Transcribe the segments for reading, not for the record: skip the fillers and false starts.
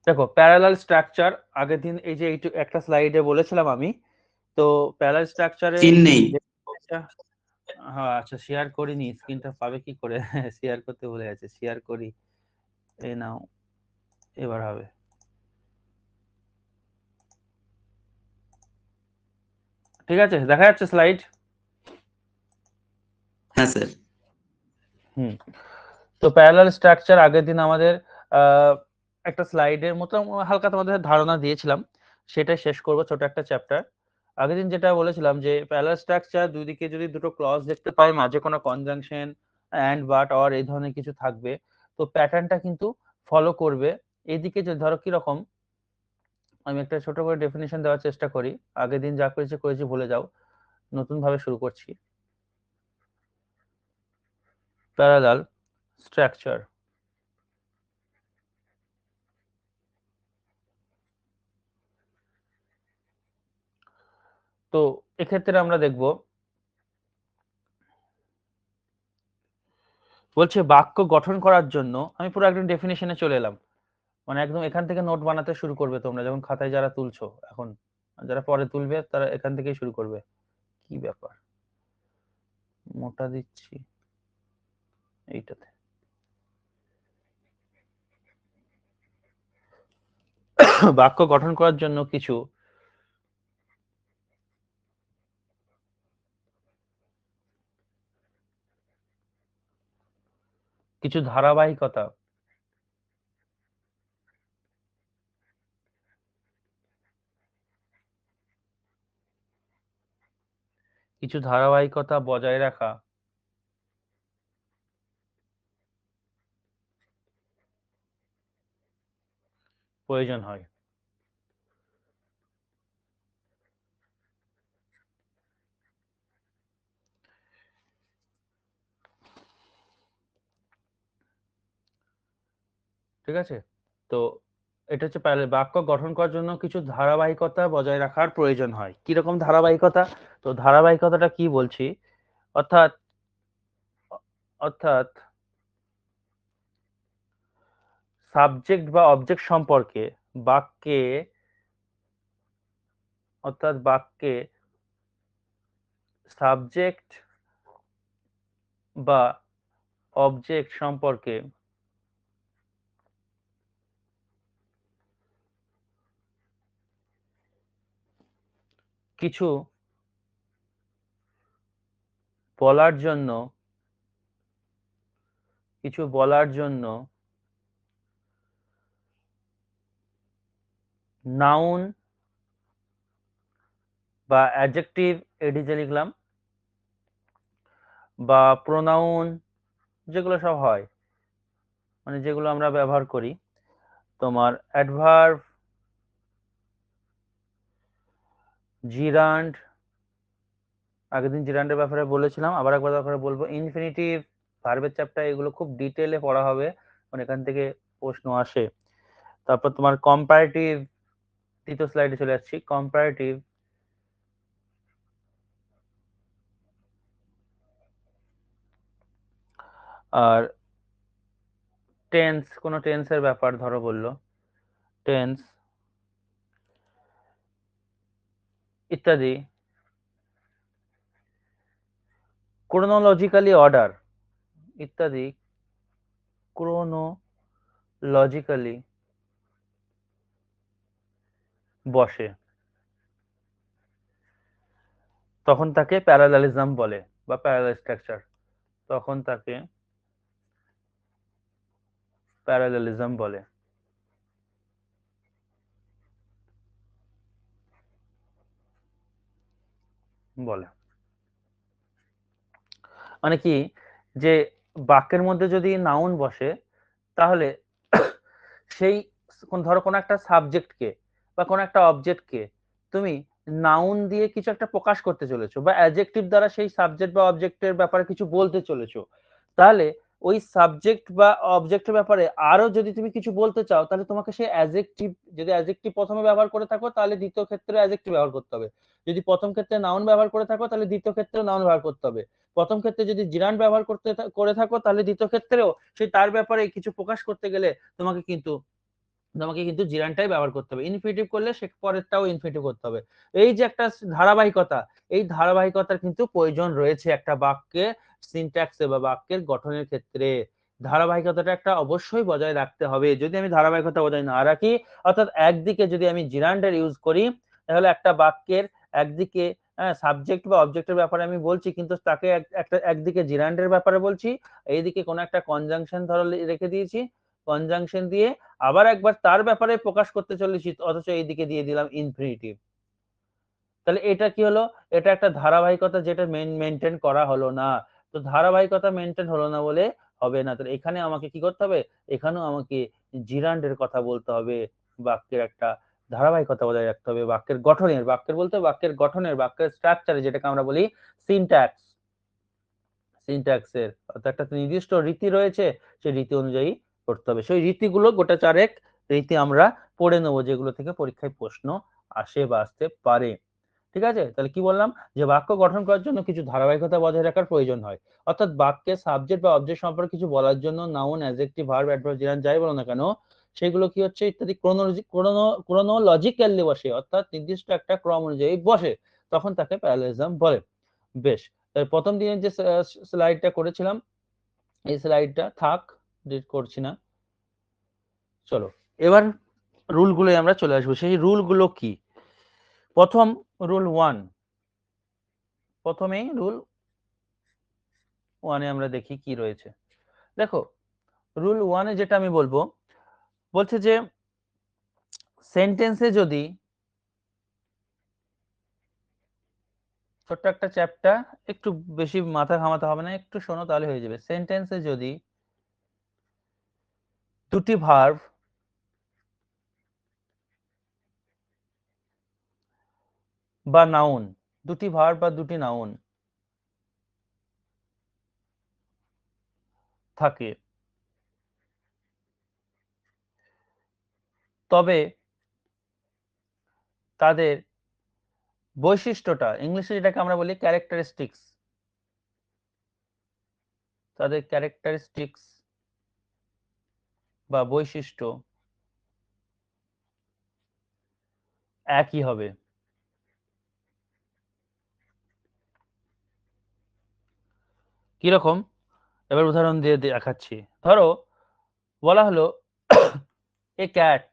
দেখো parallel structure আগের দিন এই যে একটা স্লাইডে বলেছিলাম আমি, তো প্যারালাল স্ট্রাকচারে চিন নেই। হ্যাঁ আচ্ছা শেয়ার করিনি, স্ক্রিনটা পাবে কি করে শেয়ার করতে ভুলে গেছে, শেয়ার করি, এই নাও এবার হবে। ঠিক আছে, দেখা যাচ্ছে স্লাইড? হ্যাঁ স্যার। হুম, তো প্যারালাল স্ট্রাকচার আগের দিন আমাদের একটা স্লাইডের মতো হালকা তোমাদের ধারণা দিয়েছিলাম, সেটাই শেষ করব, ছোট একটা চ্যাপ্টার। আগের দিন যেটা বলেছিলাম যে প্যারালাল স্ট্রাকচার দুই দিকে যদি দুটো ক্লজ দেখতে পাই, মাঝে কোনো কনজাংশন অ্যান্ড বাট অর এই ধরনের কিছু থাকবে, তো প্যাটার্নটা কিন্তু ফলো করবে। এইদিকে যে ধরো কিরকম, আমি একটা ছোট করে ডেফিনেশন দেওয়ার চেষ্টা করি, আগের দিন যা করেছি করেছি ভুলে যাও, নতুন ভাবে শুরু করছি। প্যারালাল স্ট্রাকচার, তো এক্ষেত্রে আমরা দেখব, বলছে বাক্য গঠন করার জন্য, আমি পুরো একদম ডেফিনেশনে চলে এলাম, মানে একদম এখান থেকে নোট বানাতে শুরু করবে তোমরা যখন খাতায় যারা তুলছো এখন, যারা পরে তুলবে তারা এখান থেকেই শুরু করবে। কি ব্যাপার, মোটা দিচ্ছি এইটাতে। বাক্য গঠন করার জন্য কিছু কিছু ধারাবাহিকতা, কিছু ধারাবাহিকতা বজায় রাখা প্রয়োজন হয়। ঠিক আছে, তো এটা হচ্ছে বাক্য গঠন করার জন্য কিছু ধারাবাহিকতা বজায় রাখার প্রয়োজন হয়। কিরকম ধারাবাহিকতা, তো ধারাবাহিকতাটা কি বলছি, অর্থাৎ অর্থাৎ সাবজেক্ট বা অবজেক্ট সম্পর্কে বাক্যে, অর্থাৎ বাক্যে সাবজেক্ট বা অবজেক্ট সম্পর্কে কিছু বলার জন্য, কিছু বলার জন্য নাউন বা অ্যাডজেক্টিভ, এডিজে লিখলাম, বা প্রোনাউন, যেগুলো সব হয়, মানে যেগুলো আমরা ব্যবহার করি, তোমার অ্যাডভার্ব, জিরান্ড, আগের দিন জিরান্ডের ব্যাপারে বলেছিলাম, আবার একবার ব্যাপারে বলবো, ইনফিনিটিভ, ভার্বের চ্যাপ্টার, এগুলো খুব ডিটেলে পড়া হবে, মানে এখান থেকে প্রশ্ন আসে। তারপর তোমার কম্পারেটিভ, তৃতীয় স্লাইডে চলে যাচ্ছি, কম্পারেটিভ, আর টেন্স, কোন টেন্সের ব্যাপার ধরো বললো, টেন্স ইত্যাদি, ক্রোনোলজিক্যালি অর্ডার ইত্যাদি, ক্রোনোলজিক্যালি বসে, তখন তাকে প্যারালালিজম বলে বা প্যারালাল স্ট্রাকচার, তখন তাকে প্যারালালিজম বলে। বলে মানে কি, যে বাক্যের মধ্যে যদি নাউন বসে, তাহলে সেই ধরো কোনো একটা সাবজেক্টকে বা কোনো একটা অবজেক্টকে তুমি নাউন দিয়ে কিছু একটা প্রকাশ করতে চলেছো, বা অ্যাডজেক্টিভ দ্বারা সেই সাবজেক্ট বা অবজেক্টের ব্যাপারে কিছু বলতে চলেছো, তাহলে ওই সাবজেক্ট বা অবজেক্টের ব্যাপারে আরো যদি তুমি কিছু বলতে চাও, তাহলে তোমাকে সেই অ্যাডজেক্টিভ, যদি অ্যাডজেক্টিভ প্রথমে ব্যবহার করে থাকো তাহলে দ্বিতীয় ক্ষেত্রে অ্যাডজেক্টিভ ব্যবহার করতে হবে, যদি প্রথম ক্ষেত্রে নাউন ব্যবহার করে থাকো তাহলে দ্বিতীয় ক্ষেত্রে নাউন ব্যবহার করতে হবে, প্রথম ক্ষেত্রে যদি জিরান্ড ব্যবহার করে থাকো তাহলে দ্বিতীয় ক্ষেত্রেও সেই তার ব্যাপারে কিছু প্রকাশ করতে গেলে তোমাকে কিন্তু তোমাকে কিন্তু জিরানটাই ব্যবহার করতে হবে। ইনফিনিটিভ করলে সে পরেরটাও ইনফিনিটিভ করতে হবে। এই যে একটা ধারাবাহিকতা, এই ধারাবাহিকতার কিন্তু প্রয়োজন রয়েছে একটা বাক্যে সিনট্যাক্সে বা বাক্যের গঠনের ক্ষেত্রে। ধারাবাহিকতাটা একটা অবশ্যই বজায় রাখতে হবে। যদি আমি ধারাবাহিকতা বজায় না রাখি, অর্থাৎ একদিকে যদি আমি জিরান্ডের ইউজ করি, তাহলে একটা বাক্যের একদিকে সাবজেক্ট বা অবজেক্টের ব্যাপারে আমি বলছি, কিন্তু তাকে একটা একদিকে জিরান্ডের ব্যাপারে বলছি, এইদিকে কোনো একটা কনজাংশন ধরো রেখে দিয়েছি, কনজাংশন দিয়ে আবার একবার তার ব্যাপারে প্রকাশ করতে চলেছি, অথচ এইদিকে দিয়ে দিলাম ইনফিনিটিভ। তাহলে এটা কি হলো? এটা একটা ধারাবাহিকতা যেটা মেনটেন করা হলো না। তো ধারাবাহিকতা মেনটেন হলো না বলে হবে না। তাহলে এখানে আমাকে কি করতে হবে? এখানেও আমাকে জিরান্ডের কথা বলতে হবে। বাক্যের একটা ধারাবাহিকতা বজায় রাখতে হবে। বাক্যের গঠনের, বাক্যের বলতে বাক্যের গঠনের, বাক্যের স্ট্রাকচারে, যেটাকে আমরা বলি সিনট্যাক্স, সিনট্যাক্সের অর্থাৎ একটা নির্দিষ্ট রীতি রয়েছে, সেই রীতি অনুযায়ী করতে হবে। সেই রীতিগুলো গোটা চারেক রীতি আমরা পড়ে নেবো, যেগুলো থেকে পরীক্ষায় প্রশ্ন আসে বা আসতে পারে। ঠিক আছে? তাহলে কি বললাম? যে বাক্য গঠন করার জন্য কিছু ধারাবাহিকতা বজায় রাখার প্রয়োজন হয়। অর্থাৎ বাক্যে সাবজেক্ট বা অবজেক্ট সম্পর্কে কিছু বলার জন্য নাউন, অ্যাডজেক্টিভ, ভার্ব, অ্যাডভার্ব, জিরান যাই বলো না কেন, সেগুলো কি হচ্ছে ইত্যাদি ক্রোনোলজিক্যালি বসে, অর্থাৎ নির্দিষ্ট একটা ক্রম অনুযায়ী বসে, তখন তাকে প্যারালেলিজম বলে। বেশ, তাহলে প্রথম দিনের যে স্লাইডটা করেছিলাম, এই স্লাইডটা থাক, ডিলিট করছি না। চলো এবার রুলগুলো আমরা চলে আসবো। সেই রুলগুলো কি? প্রথম রুল 1, প্রথমেই রুল 1 আমরা দেখি কি রয়েছে। দেখো, রুল 1 যেটা আমি বলবো, বলছে যে সেন্টেন্সে যদি, ছোট্ট একটা চ্যাপ্টার, একটু বেশি মাথা ঘামাতে হবে না, একটু শোনো তাহলে হয়ে যাবে। সেন্টেন্সে যদি দুটি ভার্ব বা নাউন, দুটি ভার্ব বা দুটি নাউন থাকে, তবে তাদের বৈশিষ্ট্যটা, ইংলিশে যেটাকে আমরা বলি ক্যারেক্টারিস্টিক্স, তাদের ক্যারেক্টারিস্টিক্স বা বৈশিষ্ট্য একই হবে। কিরকম? এবার উদাহরণ দিয়ে দেখাচ্ছি। ধরো বলা হলো এ ক্যাট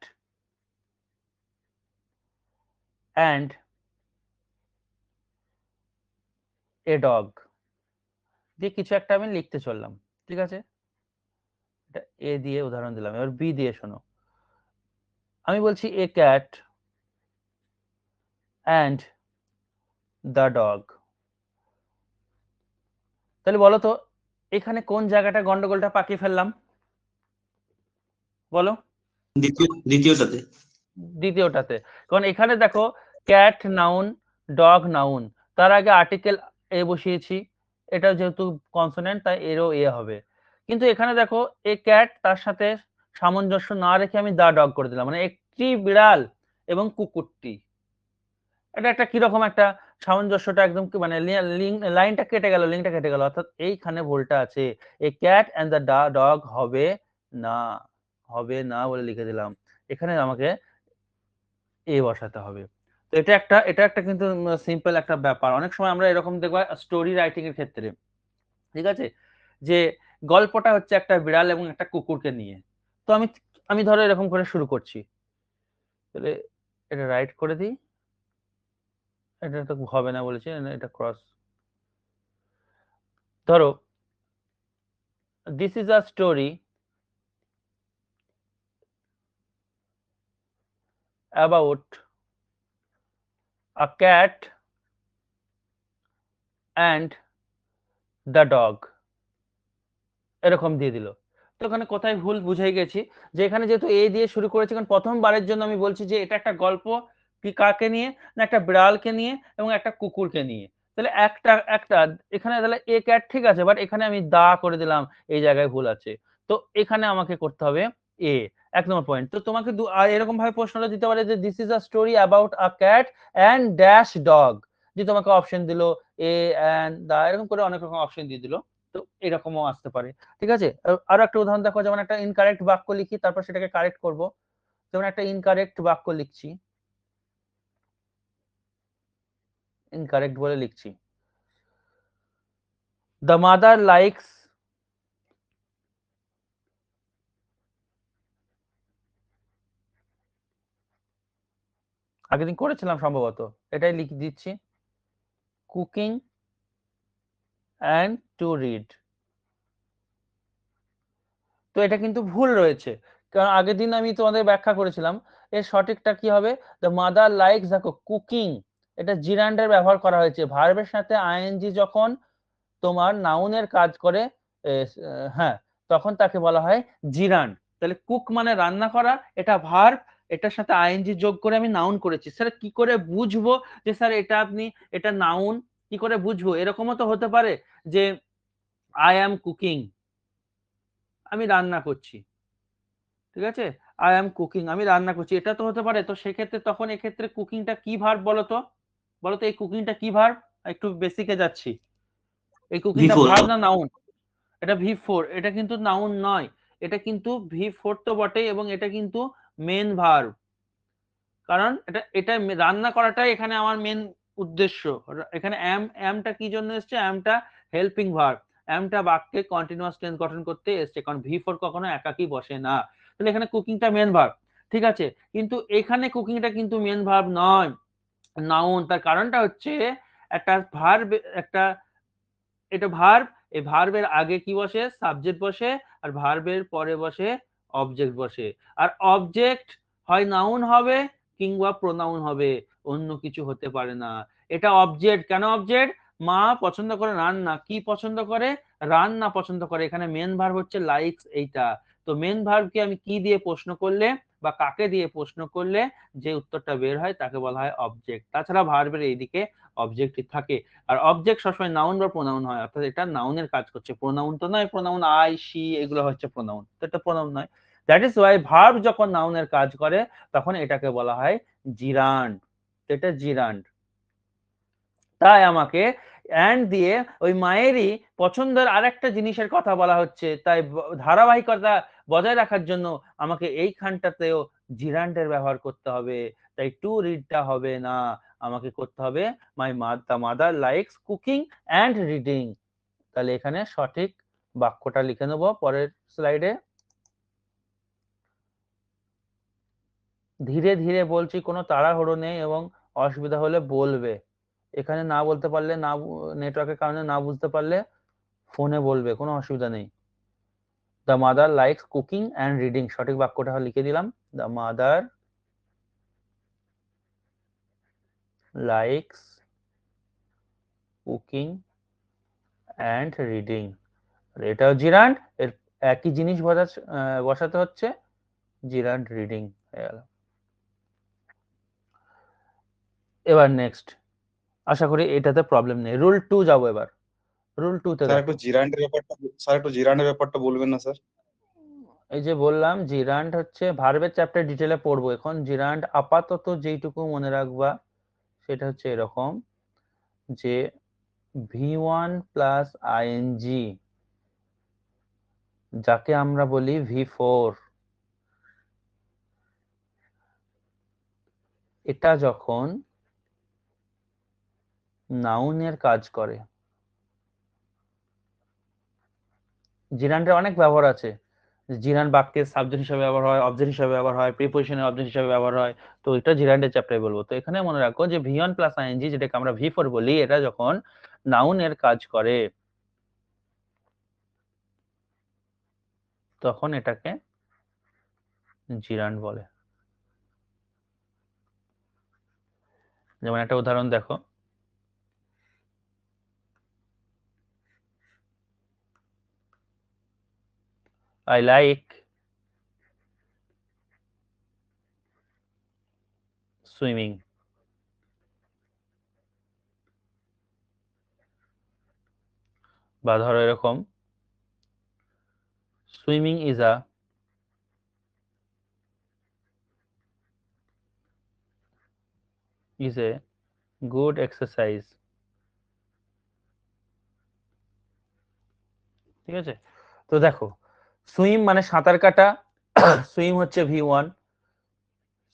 অ্যান্ড এ ডগ দিয়ে কিছু একটা আমি লিখতে চললাম। ঠিক আছে? এটা এ দিয়ে উদাহরণ দিলাম। এবার বি দিয়ে শোনো। আমি বলছি এ ক্যাট অ্যান্ড দ্য ডগ। তাহলে বলো তো এখানে কোন জায়গাটা গন্ডগোলটা পাকিয়ে ফেললাম? বলো। দ্বিতীয়টাতে। দ্বিতীয়টাতে। কারণ এখানে দেখো ক্যাট নাউন, ডগ নাউন, তার আগে আর্টিকেল এ বসিয়েছি, এটা যেহেতু কনসোনেন্ট তাই এরও এ হবে। কিন্তু এখানে দেখো এ ক্যাট, তার সাথে সামঞ্জস্য না রেখে আমি দা ডগ করে দিলাম, মানে একটি বিড়াল এবং কুকুরটি। এটা একটা কিরকম একটা সামঞ্জস্যটা একদম মানে লাইনটা কেটে গেল, লিঙ্কটা কেটে গেল, অর্থাৎ এইখানে ভুলটা আছে। A cat and the dog হবে না, হবে না বলে লিখে দিলাম। এখানে আমাকে এ বসাতে হবে। তো এটা একটা কিন্তু সিম্পল একটা ব্যাপার। অনেক সময় আমরা এরকম দেখবা স্টোরি রাইটিং এর ক্ষেত্রে, ঠিক আছে, যে গল্পটা হচ্ছে একটা বিড়াল এবং একটা কুকুরকে নিয়ে। তো আমি আমি ধরো এরকম করে শুরু করছি, তাহলে এটা রাইট করে দিই। এটা তো হবে না বলেছি, এটা ক্রস। ধরো this is a story about a cat and the dog, এরকম দিয়ে দিল। তো এখানে কোথায় ভুল বুঝে গেছি, যে এখানে যেহেতু এ দিয়ে শুরু করেছি, কারণ প্রথমবারের জন্য আমি বলছি যে এটা একটা গল্প, কি কাকে নিয়ে, না একটা বিড়ালকে নিয়ে এবং একটা কুকুরকে নিয়ে। তাহলে একটা একটা এখানে তাহলে এ ক্যাট ঠিক আছে, বাট এখানে আমি দা করে দিলাম, এই জায়গায় ভুল আছে। তো এখানে আমাকে করতে হবে এ, 1 নম্বর পয়েন্ট। তো তোমাকে আর এরকম ভাবে প্রশ্নটা দিতে পারে যে this is a story about a cat and dash dog, যে তোমাকে অপশন দিল এ অ্যান্ড দা, এরকম করে অনেক রকম অপশন দিয়ে দিল। তো এরকমও আসতে পারে। ঠিক আছে? আরো একটা উদাহরণ দেখো, যেমন একটা ইনকারেক্ট বাক্য লিখি, তারপর সেটাকে কারেক্ট করব। যেমন একটা ইনকারেক্ট বাক্য লিখছি, ইনকারেক্ট বলে লিখছি, দ্য মাদার লাইকস আগের দিন করেছিলাম সম্ভবত, এটাই লিখে দিচ্ছি, কুকিং অ্যান্ড টু রিড। তো এটা কিন্তু ভুল রয়েছে, কারণ আগের দিন আমি তোমাদের ব্যাখ্যা করেছিলাম এর সঠিকটা কি হবে, দ্য মাদার লাইকস, দেখো কুকিং এটা জিরান্ডের ব্যবহার করা হয়েছে, ভার্বের সাথে আইএনজি যখন তোমার নাউনের কাজ করে, হ্যাঁ, তখন তাকে বলা হয় জিরান্ড। তাহলে কুক মানে রান্না করা, এটা ভার্ব, এটার সাথে আইএনজি যোগ করে আমি নাউন করেছি। স্যার কি করে বুঝবো যে স্যার এটা আপনি এটা নাউন, কি করে বুঝবো? এরকমও তো হতে পারে যে আই অ্যাম কুকিং, আমি রান্না করছি, ঠিক আছে, আই অ্যাম কুকিং আমি রান্না করছি, এটা তো হতে পারে। তো সেক্ষেত্রে তখন এক্ষেত্রে কুকিংটা কি ভার্ব বলো তো, বলো তো এই কুকিংটা কি ভার্ব? একটু বেসিকে যাচ্ছি, এই কুকিংটা V4 ভার্ব না নাউন? এটা V4, এটা কিন্তু নাউন নয়, এটা কিন্তু V4 তো বটেই, এবং এটা কিন্তু মেন ভার্ব, কারণ এটা এটা রান্না করাটাই এখানে আমার মেন উদ্দেশ্য। এখানে অ্যামটা কি জন্য এসছে? অ্যামটা হেল্পিং ভার্ব, অ্যামটা বাক্যে কন্টিনিউয়াস টেন্স গঠন করতে এসছে, কারণ V4 কখনো একাকী বসে না। তাহলে এখানে কুকিংটা মেন ভার্ব, ঠিক আছে, কিন্তু এখানে কুকিংটা কিন্তু মেন ভার্ব নয়, নাউন। তার কারণটা হচ্ছে একটা ভার্ব, একটা এটা ভার্ব, এই ভার্বের আগে কি বসে? সাবজেক্ট বসে, আর ভার্বের পরে বসে অবজেক্ট বসে। আর অবজেক্ট হয় নাউন হবে কিংবা প্রোনাউন হবে, অন্য কিছু হতে পারে না। এটা অবজেক্ট, কেন অবজেক্ট? মা পছন্দ করে রান্না, কি পছন্দ করে? রান্না পছন্দ করে। এখানে মেন ভার্ব হচ্ছে লাইকস, এইটা। তো মেন ভার্বকে আমি কি দিয়ে প্রশ্ন করলে বা কাকে দিয়ে প্রশ্ন করলে যে উত্তরটা বের হয় তাকে বলা হয় অবজেক্ট। তাছাড়া ভার্বের এইদিকে অবজেক্টিভ থাকে, আর অবজেক্ট সবসময় নাউন বা প্রোনাউন হয়, অর্থাৎ এটা নাউনের কাজ করছে, প্রোনাউন তো নয়। প্রোনাউন আই, শি এগুলো হচ্ছে প্রোনাউন, তো এটা প্রোনাউন নয়। দ্যাট ইজ ওয়াই ভার্ব যখন নাউনের কাজ করে তখন এটাকে বলা হয় জিরান্ড, এটা জিরান্ড। তাই আমাকে অ্যান্ড দিয়ে ওই মায়েরই পছন্দের আরেকটা জিনিসের কথা বলা হচ্ছে, তাই ধারাবাহিকতা বজায় রাখার জন্য আমাকে এইখানটাতেও জিরান্ডের ব্যবহার করতে হবে। তাই টু রিডটা হবে না, আমাকে করতে হবে my mother likes cooking and reading. তাহলে এখানে সঠিক বাক্যটা লিখে নেব পরের স্লাইডে। ধীরে ধীরে বলছি, কোনো তাড়াহুড়ো নেই, এবং অসুবিধা হলে বলবে। এখানে না বলতে পারলে, না নেটওয়ার্কের কারণে না বুঝতে পারলে ফোনে বলবে, কোনো অসুবিধা নেই। The mother likes cooking and reading, সঠিক বাক্যটা লিখে দিলাম, the mother likes cooking and reading. এটাও জিরান্ড, এর একই জিনিস বসাতে হচ্ছে, জিরান্ড রিডিং হয়ে গেল। এবার নেক্সট, আশা করি এটাতে প্রবলেম নেই। রুল 2 যাবো এবার। রুল 2 তে স্যার দেখো, একটু জিরান্ডের ব্যাপারটা বলবেন না স্যার? এই যে বললাম জিরান্ড হচ্ছে ভার্বের চ্যাপ্টার ডিটেলে পড়বো এখন। জিরান্ড আপাতত যেইটুকু মনে রাখবা সেটা হচ্ছে এরকম যে V1 প্লাস আইএনজি, যাকে আমরা বলি V4, এটা যখন নাউনের কাজ করে, জিরান্ডের অনেক ব্যবহার আছে। জিরান্ড বাক্যের সাবজেক্ট হিসেবে ব্যবহার হয়, অবজেক্ট হিসেবে ব্যবহার হয়, প্রিপোজিশনের অবজেক্ট হিসেবে ব্যবহার হয়। তো এটা জিরান্ডের চ্যাপ্টারে বলবো। তো এখানে মনে রাখো যে V1 প্লাস আইএনজি, যেটাকে আমরা V4 বলি, এটা যখন নাউনের কাজ করে তখন এটাকে জিরান্ড বলে। যেমন একটা উদাহরণ দেখো, আই লাইক সুইমিং। বা ধরো এরকম, swimming is a good exercise. ঠিক আছে, তো দেখো সুইম মানে সাঁতার কাটা, সুইম হচ্ছে V1,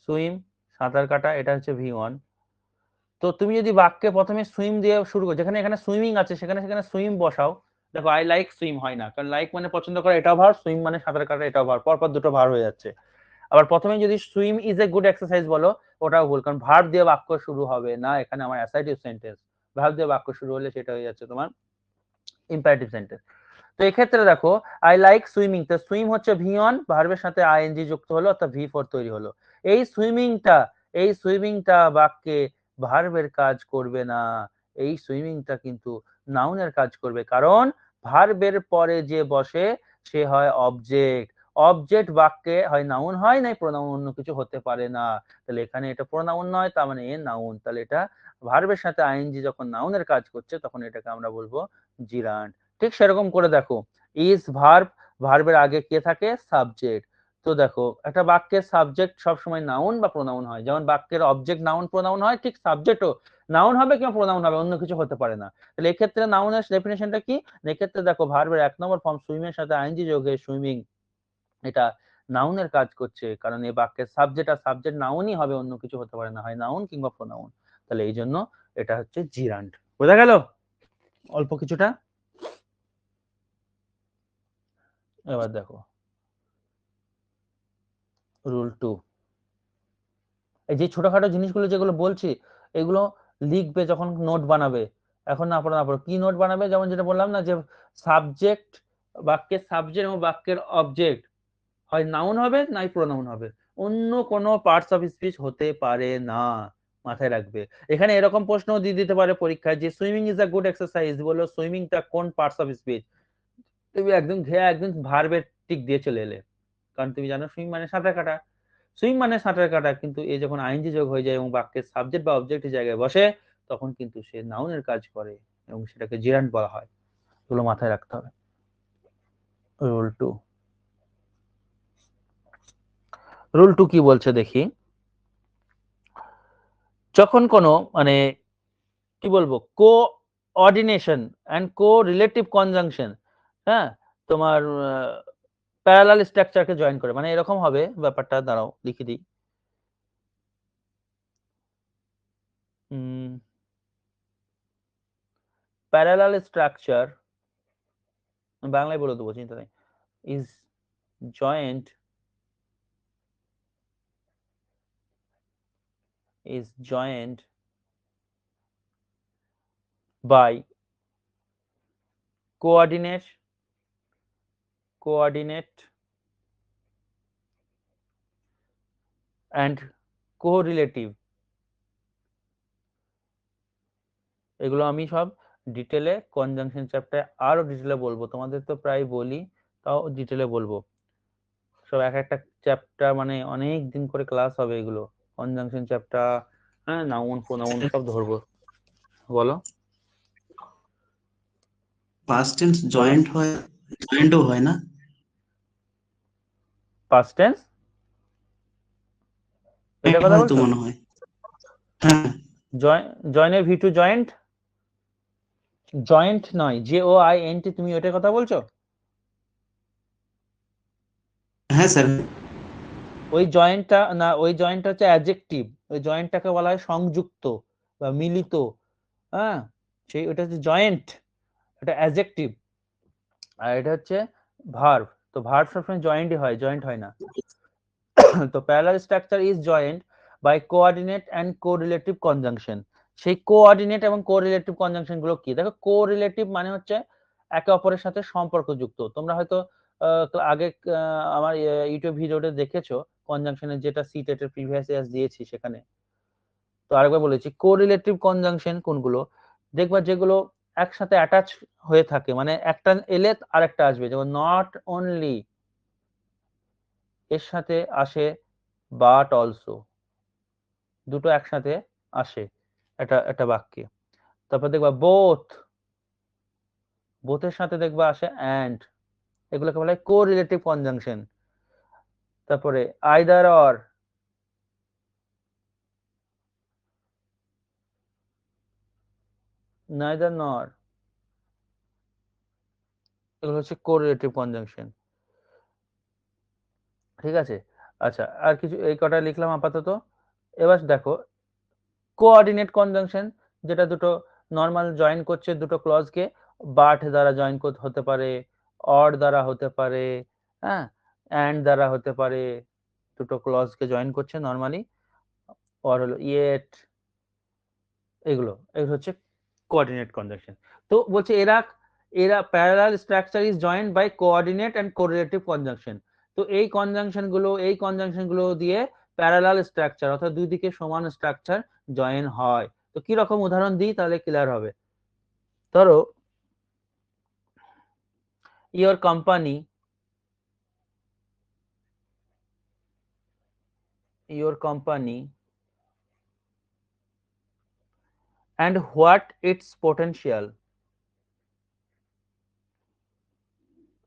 সুইম সাঁতার কাটা, এটা হচ্ছে V1। তো তুমি যদি বাক্যে প্রথমে সুইম দিয়ে শুরু করো, যেখানে এখানে সুইমিং আছে সেখানে সেখানে সুইম বসাও, দেখো আই লাইক সুইম হয় না, কারণ লাইক মানে পছন্দ করা, এটাও ভার, সুইম মানে সাঁতার কাটা, এটাও ভার, পরপর দুটো ভার হয়ে যাচ্ছে। আবার প্রথমে যদি swim is a good exercise বলো, ওটাও ভুল, কারণ ভার্ব দিয়ে বাক্য শুরু হবে না, এখানে আমার অ্যাসার্টিভ সেন্টেন্স, ভার্ব দিয়ে বাক্য শুরু হলে সেটা হয়ে যাচ্ছে তোমার ইম্পারেটিভ সেন্টেন্স। তো এক্ষেত্রে দেখো আই লাইক সুইমিং, তো সুইম হচ্ছে V1, ভার্বের সাথে আইএনজি যুক্ত হলো, অর্থাৎ V4 তৈরি হলো। এই সুইমিংটা বাক্যে ভার্বের কাজ করবে না, এই সুইমিংটা কিন্তু নাউনের কাজ করবে, কারণ ভার্বের পরে যে বসে সে হয় অবজেক্ট, অবজেক্ট বাক্যে হয় নাউন হয় নাই প্রোনাউন, অন্য কিছু হতে পারে না। তাহলে এখানে এটা প্রোনাউন নয়, তার মানে এ নাউন, তাহলে এটা ভার্বের সাথে আইএনজি যখন নাউনের কাজ করছে তখন এটাকে আমরা বলবো জিরান্ড। ঠিক সেরকম করে দেখো, ইজ ভার্ব, ভার্বের আগে কে থাকে? সাবজেক্ট। তো দেখো একটা বাক্যের সাবজেক্ট সবসময় নাউন বা প্রোনাউন হয়, যেমন বাক্যের অবজেক্ট নাউন প্রোনাউন হয়, ঠিক সাবজেক্টও নাউন হবে কিংবা প্রোনাউন হবে, অন্য কিছু হতে পারে না। তাহলে এক্ষেত্রে নাউনের ডেফিনেশনটা কি? এক্ষেত্রে দেখো ভার্বের 1 নম্বর ফর্ম সুইমের সাথে আইএনজি যোগে সুইমিং, এটা নাউনের কাজ করছে, কারণ এই বাক্যের সাবজেক্ট আর সাবজেক্ট নাউনই হবে, অন্য কিছু হতে পারে না, হয় নাউন কিংবা প্রোনাউন। তাহলে এই জন্য এটা হচ্ছে জিরান্ড। বোঝা গেল অল্প কিছুটা? এবার দেখো রুল 2, এই যে ছোটখাটো জিনিসগুলো যেগুলো বলছি এগুলো লিখবে যখন নোট বানাবে, এখন না পড়ো না পড়ো, কি নোট বানাবে? যেমন যেটা বললাম না, যে সাবজেক্ট, বাক্যের সাবজেক্ট এবং বাক্যের অবজেক্ট হয় নাউন হবে নাই প্রোনাউন হবে, অন্য কোনো পার্টস অফ স্পিচ হতে পারে না, মাথায় রাখবে। এখানে এরকম প্রশ্ন দিয়ে দিতে পারে পরীক্ষায় যে swimming is a good exercise, বললো সুইমিংটা কোন পার্টস অফ স্পিচ, তুমি একদম ঘেয়ে একদম ভার্বের টিক দিয়ে চলে এলে, কারণ তুমি জানো সুইম মানে সাঁতার কাটা, সুইম মানে সাঁতার কাটা, কিন্তু এ যখন আইনজি যোগ হয়ে যায় এবং বাক্যের সাবজেক্ট বা অবজেক্টের জায়গায় বসে তখন কিন্তু সে নাউনের কাজ করে এবং সেটাকে জিরান্ড বলা হয়। এগুলো মাথায় রাখতে হবে। রুল 2, রুল 2 কি বলছে দেখি। যখন কোনো মানে কি বলবো coordination and correlative conjunction, হ্যাঁ, তোমার প্যারালাল স্ট্রাকচারকে জয়েন করে, মানে এরকম হবে ব্যাপারটা, দাঁড়াও লিখে দিই। প্যারালাল স্ট্রাকচার বাংলায় বলে দেবো, চিন্তা নেই, is joined by coordinate and correlative। এগুলো আমি সব ডিটেলে কনজাংশন চ্যাপ্টারে আরো ডিটেলে বলবো, তোমাদের তো প্রায় বলি, তাও ডিটেলে বলবো সব, এক একটা চ্যাপ্টার মানে অনেক দিন করে ক্লাস হবে, এগুলো কনজাংশন চ্যাপ্টার, হ্যাঁ, নাউন প্রোনাউন সব ধরবো। বলো। পাস্ট টেন্স বলো জয়েন্টও হয় না? পাস্ট টেন্স, এটা হ্যাঁ, কথা হয়তো বলছো? মনে হয়। হ্যাঁ জয়েনের V2 জয়েন্ট, জয়েন্ট নয়, JOINT, তুমি ওটার কথা বলছো? হ্যাঁ স্যার। ওই জয়েন্টটা না, ওই জয়েন্টটা হচ্ছে অ্যাডজেক্টিভ, ওই জয়েন্টটাকে বলা হয় সংযুক্ত বা মিলিত, হ্যাঁ, সেই ওটা হচ্ছে জয়েন্ট, এটা অ্যাডজেক্টিভ, আর এটা হচ্ছে ভার্ব। তো ভার্ব সবসময় জয়েন্টই হয়, জয়েন্ট হয় না। তো parallel structure is joint by coordinate and correlative conjunction. সেই কোঅর্ডিনেট এবং কোরিলেটিভ কনজাংশন গুলো কি? দেখো কোরিলেটিভ মানে হচ্ছে একে অপরের সাথে সম্পর্কযুক্ত। তোমরা হয়তো আগে আমার ইউটিউব ভিডিওতে দেখেছো কনজাংশনের, যেটা সিটেট এর প্রিভিয়াস ইয়ার দিয়েছি সেখানে। তো আরেকবার বলেছি কোরিলেটিভ কনজাংশন কোনগুলো, দেখবা যেগুলো একসাথে অ্যাটাচ হয়ে থাকে, মানে একটা এলে আরেকটা আসবে, যেমন নট অনলি এর সাথে আসে বাট অলসো, দুটো একসাথে আসে এটা একটা বাক্যে। তারপর দেখবা বোথের সাথে দেখবা আসে অ্যান্ড, এগুলোকে বলা হয় কোরিলেটিভ কনজাংশন। তারপরে আইদার অর, নাইদার নর, এগুলো হচ্ছে কোরিলেটিভ কনজাংশন। ঠিক আছে? আচ্ছা, আর কিছু এই কটা লিখলাম আপাতত। এবার দেখো কোঅর্ডিনেট কনজাংশন, যেটা দুটো নর্মাল জয়েন করছে দুটো ক্লজকে, বাট দ্বারা জয়েন হতে পারে, অর দ্বারা হতে পারে, হ্যাঁ, অ্যান্ড দ্বারা হতে পারে, দুটো ক্লজকে জয়েন করছে নর্মালি, অর হলো ইয়েট, এগুলো হচ্ছে কোঅর্ডিনেট কনজাংশন। তো বলছে এরা এরা parallel structure is joined by coordinate and correlative conjunction. তো এই কনজাংশন গুলো দিয়ে প্যারালাল স্ট্রাকচার অর্থাৎ দুই দিকে সমান স্ট্রাকচার জয়েন হয়। তো কি রকম উদাহরণ দিই তাহলে ক্লিয়ার হবে। ধরো your company and what its potential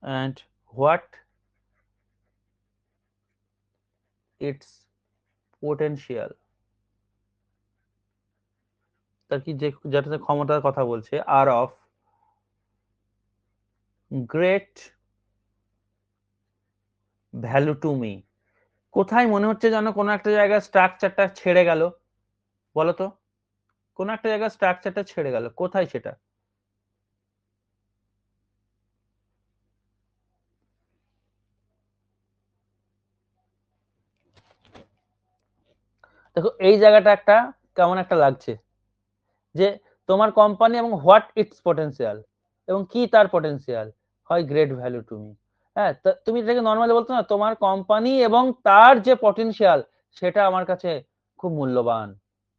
and what its potential, তার কি যেটাতে ক্ষমতার কথা বলছে, are of great value to me. কোথায় মনে হচ্ছে যেন কোনো একটা জায়গায় স্ট্রাকচারটা ছেড়ে গেল, বলো তো কোনো একটা জায়গায় স্ট্রাকচারটা ছেড়ে গেল, কোথায় সেটা? দেখো এই জায়গাটা একটা কেমন একটা লাগছে যে তোমার কোম্পানি এবং হোয়াট ইটস পটেনশিয়াল, এবং কি তার পটেনশিয়াল হয় গ্রেট ভ্যালু টু মি। হ্যাঁ, তুমি এটাকে নর্মালি বলতো না তোমার কোম্পানি এবং তার যে পটেনশিয়াল সেটা আমার কাছে খুব মূল্যবান।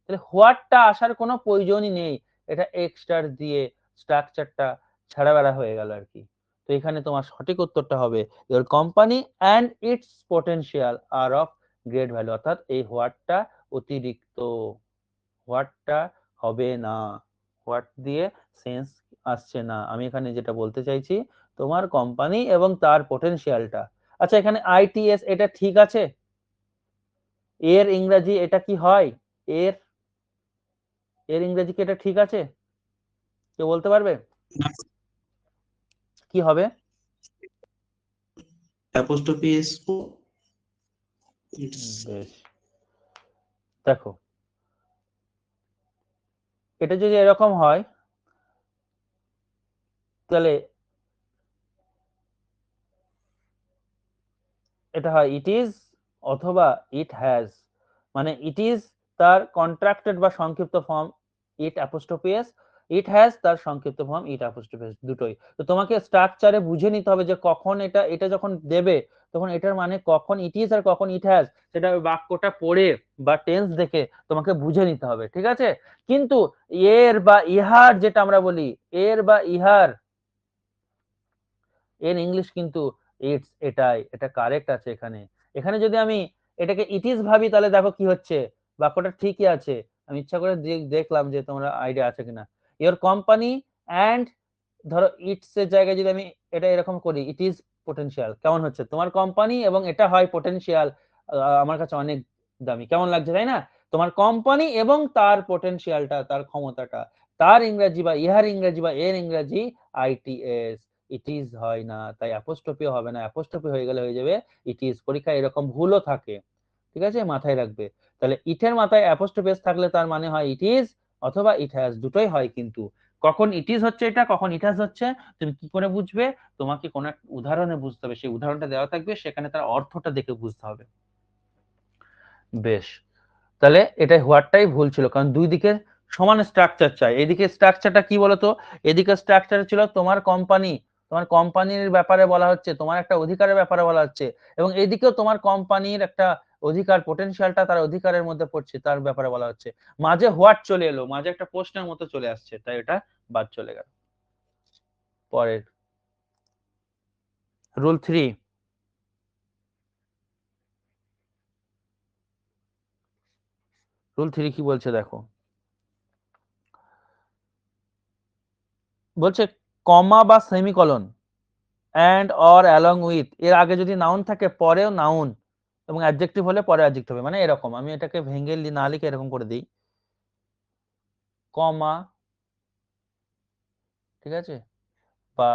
তাহলে হোয়াটটা আসার কোনো প্রয়োজনই নেই, এটা এক্সট্রা দিয়ে স্ট্রাকচারটা ছাড়া বেড়া হয়ে গেল আর কি। তো এখানে তোমার সঠিক উত্তরটা হবে your company and its potential are of great value, অর্থাৎ এই হোয়াটটা অতিরিক্ত, হোয়াটটা হবে না, হোয়াট দিয়ে সেন্স আসছে না। আমি এখানে যেটা বলতে চাইছি তোমার কোম্পানি এবং তার পটেনশিয়ালটা। আচ্ছা এখানে আইটিএস এটা ঠিক আছে? এর ইংরেজি এটা কি হয়? এর এর ইংরেজি কি এটা ঠিক আছে? কেউ বলতে পারবে কি হবে? অ্যাপোস্ট্রফি এস ইটস বেশ, দেখো এটা যদি এরকম হয় তাহলে এটা হয় ইট ইজ অথবা ইট হ্যাজ, মানে ইট ইজ তার কন্ট্রাক্টেড বা সংক্ষিপ্ত form it apostrophe S, it has তার সংক্ষিপ্ত ফর্ম ইট অ্যাপোস্ট্রফি এস, দুটোই। তো তোমাকে স্ট্রাকচারে বুঝে নিতে হবে যে কখন এটা এটা যখন দেবে তখন এটার মানে কখন ইট ইজ আর কখন ইট হ্যাজ, সেটা বাক্যটা পড়ে বা টেন্স দেখে তোমাকে বুঝে নিতে হবে, ঠিক আছে? কিন্তু এর বা ইহার যেটা আমরা বলি, এর বা ইহার, এর ইংলিশ কিন্তু ইটস, এটাই, এটা কারেক্ট আছে এখানে। এখানে যদি আমি এটাকে ইট ইজ ভাবি তাহলে দেখো কি হচ্ছে, বাক্যটা ঠিকই আছে। আমি ইচ্ছা করে দেখলাম যে তোমরা আইডিয়া আছে কিনা। ইওর কোম্পানি অ্যান্ড, ধরো ইটস এর জায়গায় যদি আমি এটা এরকম করি ইট ইজ পটেনশিয়াল, কেমন হচ্ছে? তোমার কোম্পানি এবং এটা হয় পটেনশিয়াল, আমার কাছে অনেক দামি, কেমন লাগছে তাই না? তোমার কোম্পানি এবং তার পটেনশিয়ালটা, তার ক্ষমতাটা, তার ইংরেজি বা ইহার ইংরেজি বা এর ইংরেজি আইটিএস, ইট ইজ হয় না, তাই অ্যাপোস্ট্রফি হবে না, অ্যাপোস্ট্রফি হয়ে গেলে হয়ে যাবে ইট ইজ। পরীক্ষায় এরকম ভুলও থাকে, ঠিক আছে, মাথায় রাখবে। তাহলে ইটের মাথায় অ্যাপোস্ট্রফি এস থাকলে তার মানে হয় ইট ইজ অথবা ইট হ্যাজ, দুটোই হয়। কিন্তু কখন ইট ইজ হচ্ছে এটা, কখন ইট হ্যাজ হচ্ছে, তুমি কি করে বুঝবে? তোমাকে কোন একটা উদাহরণে বুঝতে হবে, সেই উদাহরণটা দেওয়া থাকবে, সেখানে তার অর্থটা দেখে বুঝতে হবে। বেশ, তাহলে এটা হোয়াটটাই ভুল ছিল, কারণ দুই দিকে সমান স্ট্রাকচার চাই। এদিকে স্ট্রাকচারটা কি বলতো, এদিকে স্ট্রাকচার ছিল তোমার কোম্পানি, তোমার কোম্পানির ব্যাপারে বলা হচ্ছে, তোমার একটা অধিকারের ব্যাপারে বলা হচ্ছে, এবং এদিকেও তোমার কোম্পানির একটা অধিকার, পটেনশিয়ালটা তার অধিকারের মধ্যে পড়ছে, তার ব্যাপারে বলা হচ্ছে। মাঝে হোয়াট চলে এলো, মাঝে একটা প্রশ্নের মতো চলে আসছে, তাই এটা বাদ চলে গেল। পরের রুল 3, রুল 3 কি বলছে দেখো, বলছে কমা বা semicolon and or along with, এর আগে যদি নাউন থাকে পরেও নাউন, এবং অ্যাডজেক্টিভ হলে পরে অ্যাডজেক্টিভ হবে, মানে এরকম। আমি এটাকে ভেঙে না লিখে এরকম করে দিই, কমা, ঠিক আছে, বা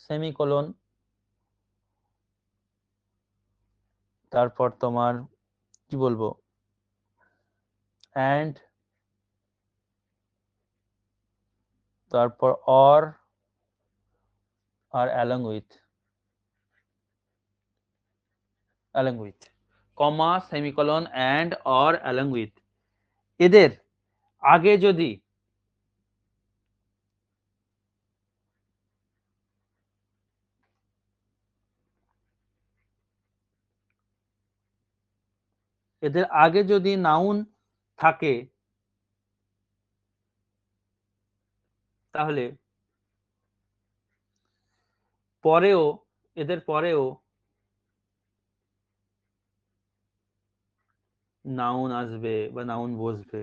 সেমিকোলন তারপর তোমার কি বলবো, and তারপর or আর along with comma semicolon and or along with এদের আগে যদি নাউন থাকে তাহলে এদের পরেও নাউন আসবে বা নাউন বসবে।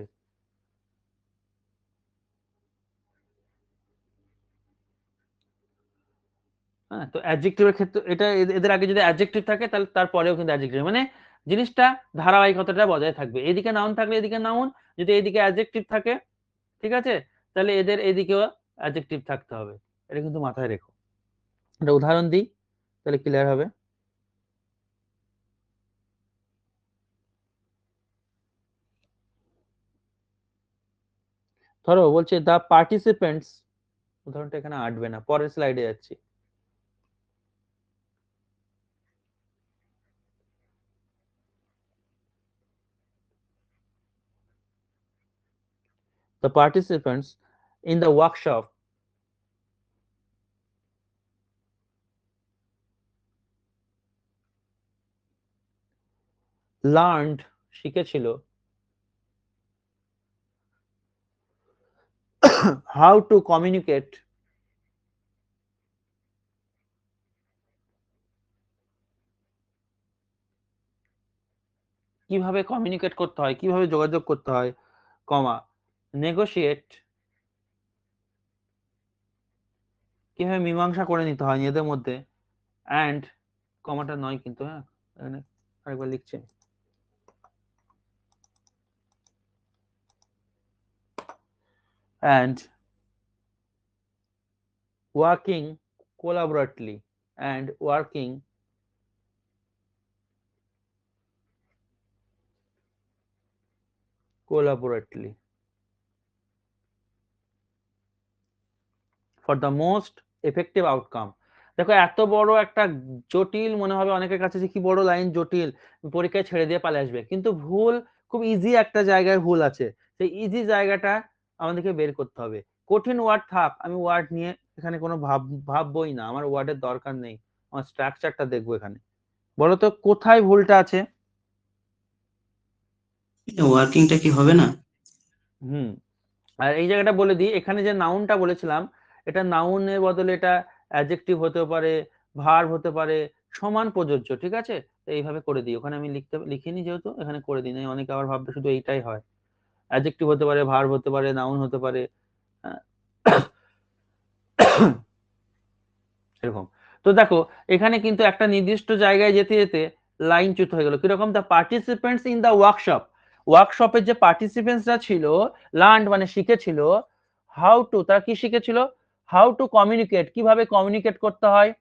হ্যাঁ, তো অ্যাডজেক্টিভের ক্ষেত্রে এটা এদের আগে যদি অ্যাডজেক্টিভ থাকে তাহলে তারপরেও কিন্তু অ্যাডজেক্টিভ, মানে জিনিসটা ধারাবাহিকতাটা বজায় থাকবে। এদিকে নাউন থাকলে এদিকে নাউন, যদি এদিকে অ্যাডজেক্টিভ থাকে, ঠিক আছে, তাহলে এদের এদিকেও অ্যাডজেক্টিভ থাকতে হবে। এটা কিন্তু মাথায় রেখো। একটা উদাহরণ দিই তাহলে ক্লিয়ার হবে। ধরো বলছে দ্য পার্টিসিপেন্টস, উদাহরণটা এখানে আটবে না, পরের স্লাইডে যাচ্ছি। The participants in the workshop learned, শিখেছিল, how to communicate কিভাবে কমিউনিকেট করতে হয়, কিভাবে যোগাযোগ করতে হয়, কমা নেগোশিয়েট কিভাবে মীমাংসা করে নিতে হয় নিজেদের মধ্যে, অ্যান্ড কমাটা নয় কিন্তু, হ্যাঁ এখানে আরেকবার লিখছি, and working collaboratively and working collaboratively for the most effective outcome। দেখো এত বড় একটা জটিল মনে হবে অনেকের কাছে যে কি বড় লাইন, জটিল, পরীক্ষায় ছেড়ে দিয়ে পালিয়ে আসবে, কিন্তু ভুল খুব ইজি একটা জায়গায় ভুল আছে, সেই ইজি জায়গাটা আমাদেরকে বের করতে হবে। কঠিন ওয়ার্ড থাক, আমি ওয়ার্ড নিয়ে এখানে কোনো ভাববই না, আমার ওয়ার্ডের দরকার নেই, আমার স্ট্রাকচারটা দেখবো এখানে। বলো তো কোথায় ভুলটা আছে? ওয়ার্কিংটা কি হবে না? হুম, আর এই জায়গাটা বলে দিই, এখানে যে নাউনটা বলেছিলাম, এটা নাউনের বদলে এটা অ্যাডজেক্টিভ হতে পারে, ভার্ব হতে পারে, সমান প্রযোজ্য, ঠিক আছে? তো এইভাবে করে দিই, ওখানে আমি লিখিনি যেহেতু এখানে করে দিই, নাই অনেকে আবার ভাববে শুধু এইটাই হয়, অ্যাডজেক্টিভ হতে পারে, ভার্ব হতে পারে, নাউন হতে পারে, এরকম। তো দেখো এখানে কিন্তু একটা নির্দিষ্ট জায়গায় যেতে যেতে লাইন চ্যুত হয়ে গেল, কিরকম? দ্য পার্টিসিপেন্টস ইন দ্য ওয়ার্কশপের যে পার্টিসিপেন্টসরা ছিল, লার্ন মানে শিখেছিল, হাউ টু, তারা কি শিখেছিল? হাউ টু কমিউনিকেট, কিভাবে কমিউনিকেট করতে হয়,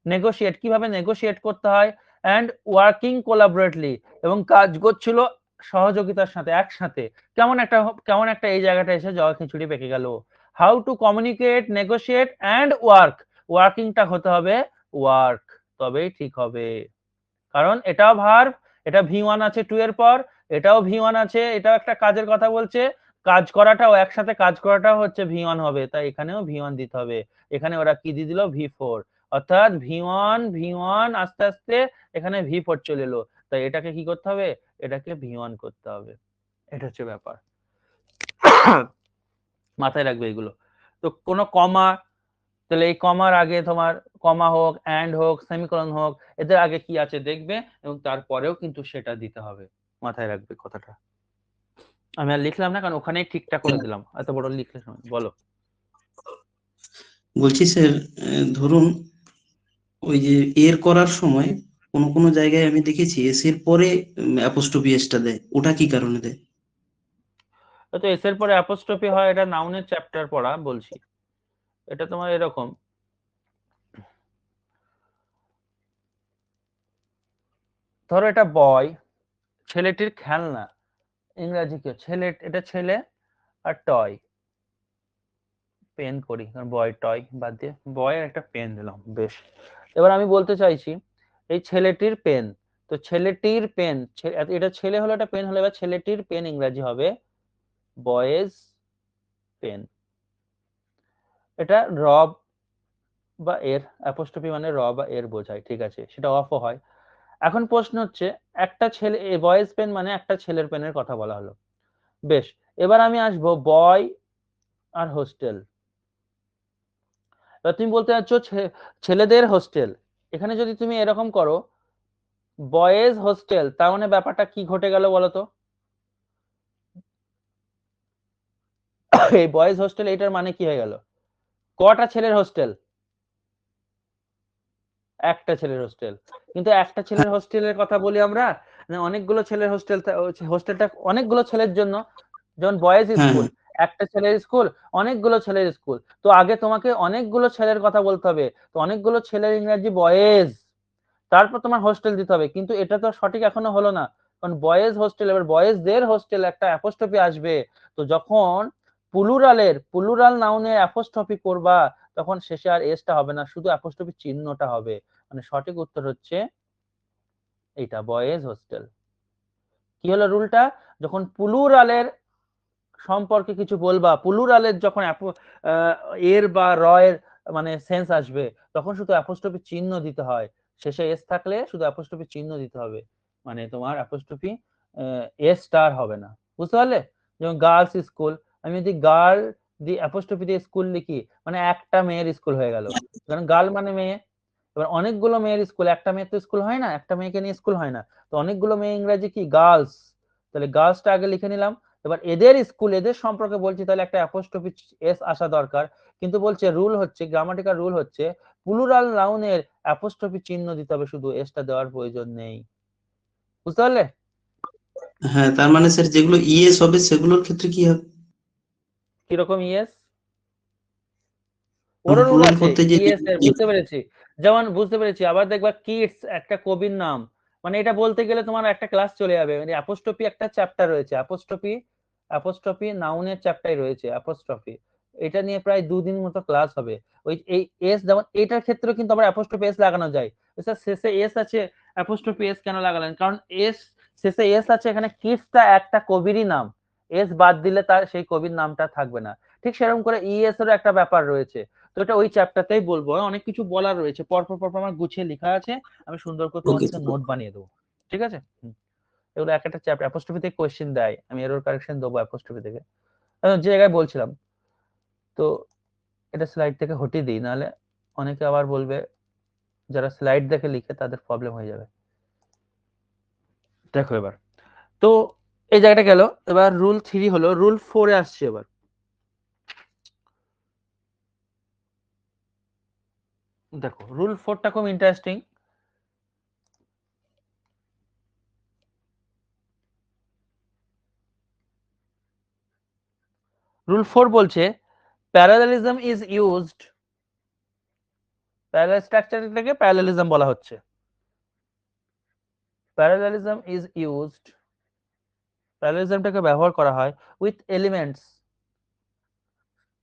নেগোশিয়েট, কিভাবে নেগোশিয়েট করতে হয়, অ্যান্ড ওয়ার্কিং কোলাবোরেটলি, এবং কাজ করছিল সহযোগিতার সাথে, একসাথে। কেমন একটা এই জায়গাটা এসে জল খিচুড়ি পেকে গেল। How to communicate, negotiate and ওয়ার্কিংটা হতে হবে ওয়ার্ক, তবেই ঠিক হবে। কারণ এটাও ভার্ব, এটা V1 আছে 2 এর পর, এটাও V1 আছে, এটাও একটা কাজের কথা বলছে, কাজ করাটাও একসাথে কাজ করাটাও হচ্ছে V1 হবে, তাই এখানেও V1 দিতে হবে। এখানে ওরা কি দিয়ে দিল? V4, অর্থাৎ V1 আস্তে আস্তে এখানে V4 চলে এলো, তাই এটাকে কি করতে হবে? এটাকে V1 করতে হবে। এটা হচ্ছে ব্যাপার, মাথায় রাখবে এগুলো। তো কোনো কমা, তাহলে এই কমার আগে তোমার কমা হোক, অ্যান্ড হোক, সেমিকোলন হোক, এদের আগে কি আছে দেখবে, এবং তারপরেও কিন্তু সেটা দিতে হবে, মাথায় রাখবে কথাটা। আমি আর লিখলাম না, কারণ ওখানেই ঠিকঠাক করে দিলাম, এত বড় লিখলে সময়। বলো। বলছি স্যার, ধরুন ওই যে এর করার সময় কোনো কোনো জায়গায় আমি দেখেছি এস এর পরে অ্যাপোস্ট্রোফি এসটা দেয়, ওটা কি কারণে দেয়? তো এস এর পরে অ্যাপোস্ট্রফি হয়, এটা নাউনের চ্যাপ্টার পড়া বলছি, এটা তোমার এরকম, ধরো এটা বয়, ছেলেটির খেলনা, ইংরাজি কি ছেলে, এটা ছেলে আর টয়, পেন করি কারণ বয় টয় বাদ দিয়ে বয় আর একটা পেন দিলাম, বেশ। এবার আমি বলতে চাইছি এই ছেলেটির পেন, তো ছেলেটির পেন, এটা ছেলে হলো, এটা পেন হলো, এবার ছেলেটির পেন ইংরাজি হবে বয়েজ পেন। এটা র বা এর, অ্যাপোস্ট্রফি মানে র বা এর বোঝায়, ঠিক আছে, সেটা অফও হয়। এখন প্রশ্ন হচ্ছে একটা ছেলে, বয়েজ পেন মানে একটা ছেলের পেনের কথা বলা হলো, বেশ। এবার আমি আসবো বয় আর হোস্টেল। এবার তুমি বলতে চাচ্ছ ছেলেদের হোস্টেল, এখানে যদি তুমি এরকম করো বয়েজ হোস্টেল, তার মানে ব্যাপারটা কি ঘটে গেল বলতো? এই বয়েজ হোস্টেল, এটার মানে কি হয়ে গেল? কটা ছেলের হোস্টেল? একটা ছেলের হোস্টেল। কিন্তু একটা ছেলের হোস্টেলের কথা বলি আমরা না, অনেকগুলো ছেলের হোস্টেল, হোস্টেলটা অনেকগুলো ছেলের জন্য, যেমন বয়েজ হ্যাঁ স্কুল, হ্যাঁ একটা ছেলের স্কুল, অনেকগুলো ছেলের স্কুল, তো আগে তোমাকে অনেকগুলো ছেলের কথা বলতে হবে, তো অনেকগুলো ছেলের ইংরেজি বয়েজ, তারপর তোমার হোস্টেল দিতে হবে, কিন্তু এটা তো সঠিক এখনো হলো না, কারণ বয়েজ হোস্টেল, এবার বয়েজদের হোস্টেল একটা অ্যাপোস্ট্রফি আসবে, তো যখন প্লুরাল নাউনের অ্যাপোস্ট্রফি করবা তখন শেষে আর এসটা হবে না, শুধু অ্যাপোস্ট্রফি চিহ্নটা হবে, মানে সঠিক উত্তর হচ্ছে এইটা বয়েজ হোস্টেল। কি হলো রুলটা? যখন প্লুরালের সম্পর্কে কিছু বলবা, প্লুরালের যখন এর বা র এর মানে সেন্স আসবে, তখন শুধু অ্যাপোস্ট্রফি চিহ্ন দিতে হয়, শেষে এস থাকলে শুধু অ্যাপোস্ট্রফি চিহ্ন দিতে হবে, মানে তোমার অ্যাপোস্ট্রফি এস স্টার হবে না, বুঝতে পারলে? যেমন গার্লস স্কুল, আমি যদি গার্ল দি অ্যাপোস্ট্রফি দিয়ে স্কুল লিখি, মানে একটা মেয়ের স্কুল হয়ে গেল, কারণ গার্ল মানে মেয়ে। এবার অনেকগুলো মেয়ের স্কুল, একটা মেয়ের তো স্কুল হয় না, একটা মেয়েকে নিয়ে স্কুল হয় না, তো অনেকগুলো মেয়ে ইংরেজি কি গার্লস, তাহলে গার্লসটা আগে লিখে নিলাম। এবার এদের স্কুল, এদের সম্পর্কে বলছি, তাহলে একটা অ্যাপোস্ট্রফি এস আসা দরকার, কিন্তু বলছে রুল হচ্ছে, গ্রামাটিক্যাল রুল হচ্ছে প্লুরাল নাউনের অ্যাপোস্ট্রফি চিহ্ন দিতে হবে, শুধু এসটা দেওয়ার প্রয়োজন নেই, বুঝতে পারলে? হ্যাঁ, তার মানে স্যার যেগুলো ইএস হবে সেগুলোর ক্ষেত্রে কি হবে? কিরকম ইএস? মানে ওরও রুল পূরণ আছে করতে যে ইএস এর, বুঝতে পেরেছি, যেমন বুঝতে পেরেছি, আবার দেখবা কিডস একটা কবির নাম, মানে এটা বলতে গেলে তোমার একটা ক্লাস চলে যাবে, মানে অ্যাপোস্ট্রফি একটা চ্যাপ্টার রয়েছে, অ্যাপোস্ট্রফি নাউনের চ্যাপ্টারই রয়েছে অ্যাপোস্ট্রফি, এটা নিয়ে প্রায় 2 দিন মতো ক্লাস হবে। ওই এই এস, যেমন এটার ক্ষেত্রে কিন্তু আবার অ্যাপোস্ট্রফি এস লাগানো যায়, স্যার শেষে এস আছে, অ্যাপোস্ট্রফি এস কেন লাগালেন? কারণ এস, শেষে এস আছে, এখানে কিডসটা একটা কবিরই নাম, এস বাদ দিলে তার সেই কবির নামটা থাকবে না, ঠিক সেরকম করে ইএস এরও একটা ব্যাপার রয়েছে, তো এটা ওই চ্যাপ্টারটাই বলবো, অনেক কিছু বলার রয়েছে, পরপর পরপর আমার গুছিয়ে লেখা আছে, আমি সুন্দর করে ওকে তোমাদেরকে নোট বানিয়ে দেবো, ঠিক আছে? এগুলো এক একটা চ্যাপ্টার, অ্যাপোস্ট্রফি থেকে কোশ্চেন দেয়, আমি এরর কারেকশন দেবো অ্যাপোস্ট্রফি থেকে। যে জায়গায় বলছিলাম, তো এটা স্লাইড থেকে হটিয়ে দিই, নাহলে অনেকে আবার বলবে, যারা স্লাইড দেখে লিখে তাদের প্রবলেম হয়ে যাবে। দেখো এবার, তো এই জায়গাটা গেল, এবার রুল 3 হলো, রুল 4 এ আসছে এবার। দেখো রুল 4টা খুব ইন্টারেস্টিং। রুল 4 বলছে প্যারালেলিজম ইজ ইউজড, প্যারালাল স্ট্রাকচারটাকে প্যারালেলিজম বলা হচ্ছে, প্যারালেলিজম ইজ ইউজড, প্যারালেলিজমটাকে ব্যবহার করা হয় উইথ এলিমেন্টস,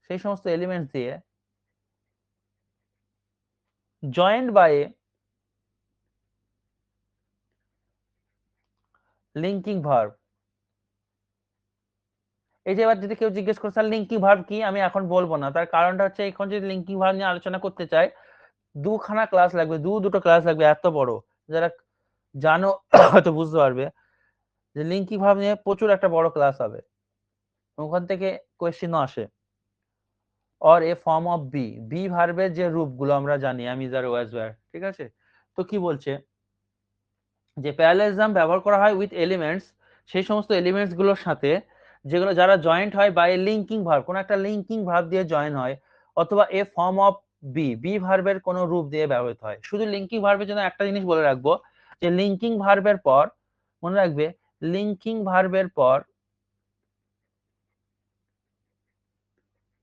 সেই সমস্ত এলিমেন্টস দিয়ে, joined by a linking verb. এই যে এবার যদি কেউ জিজ্ঞেস করে স্যার লিঙ্কিং ভার্ব কি, আমি এখন বলবো না, তার কারণটা হচ্ছে এখন যদি লিঙ্কিং ভার্ব নিয়ে আলোচনা করতে চাই, দুখানা ক্লাস লাগবে, দুটো ক্লাস লাগবে, এত বড়, যারা জানো হয়তো বুঝতে পারবে যে লিঙ্কিং ভার্ব নিয়ে প্রচুর একটা বড় ক্লাস হবে, ওখান থেকে কোয়েশ্চেনও আসে। Or a form of B, B ভার্বের যে রূপগুলো আমরা জানি, অ্যাম, ইজ, আর, ওয়াজ, ওয়্যার, ঠিক আছে? তো কি বলছে যে প্যারালেলিজম ব্যবহার করা হয় উইথ এলিমেন্টস, সেই সমস্ত এলিমেন্টস গুলোর সাথে যেগুলো যারা জয়েন্ট হয় বাই লিঙ্কিং ভার্ব, কোন একটা লিঙ্কিং ভার্ব দিয়ে জয়েন হয়, অথবা এ ফর্ম অফ বি, বি ভার্বের কোন রূপ দিয়ে ব্যবহৃত হয়। শুধু লিঙ্কিং ভার্বের জন্য একটা জিনিস বলে রাখবো, যে লিঙ্কিং ভার্বের পর, মনে রাখবে, লিঙ্কিং ভার্বের পর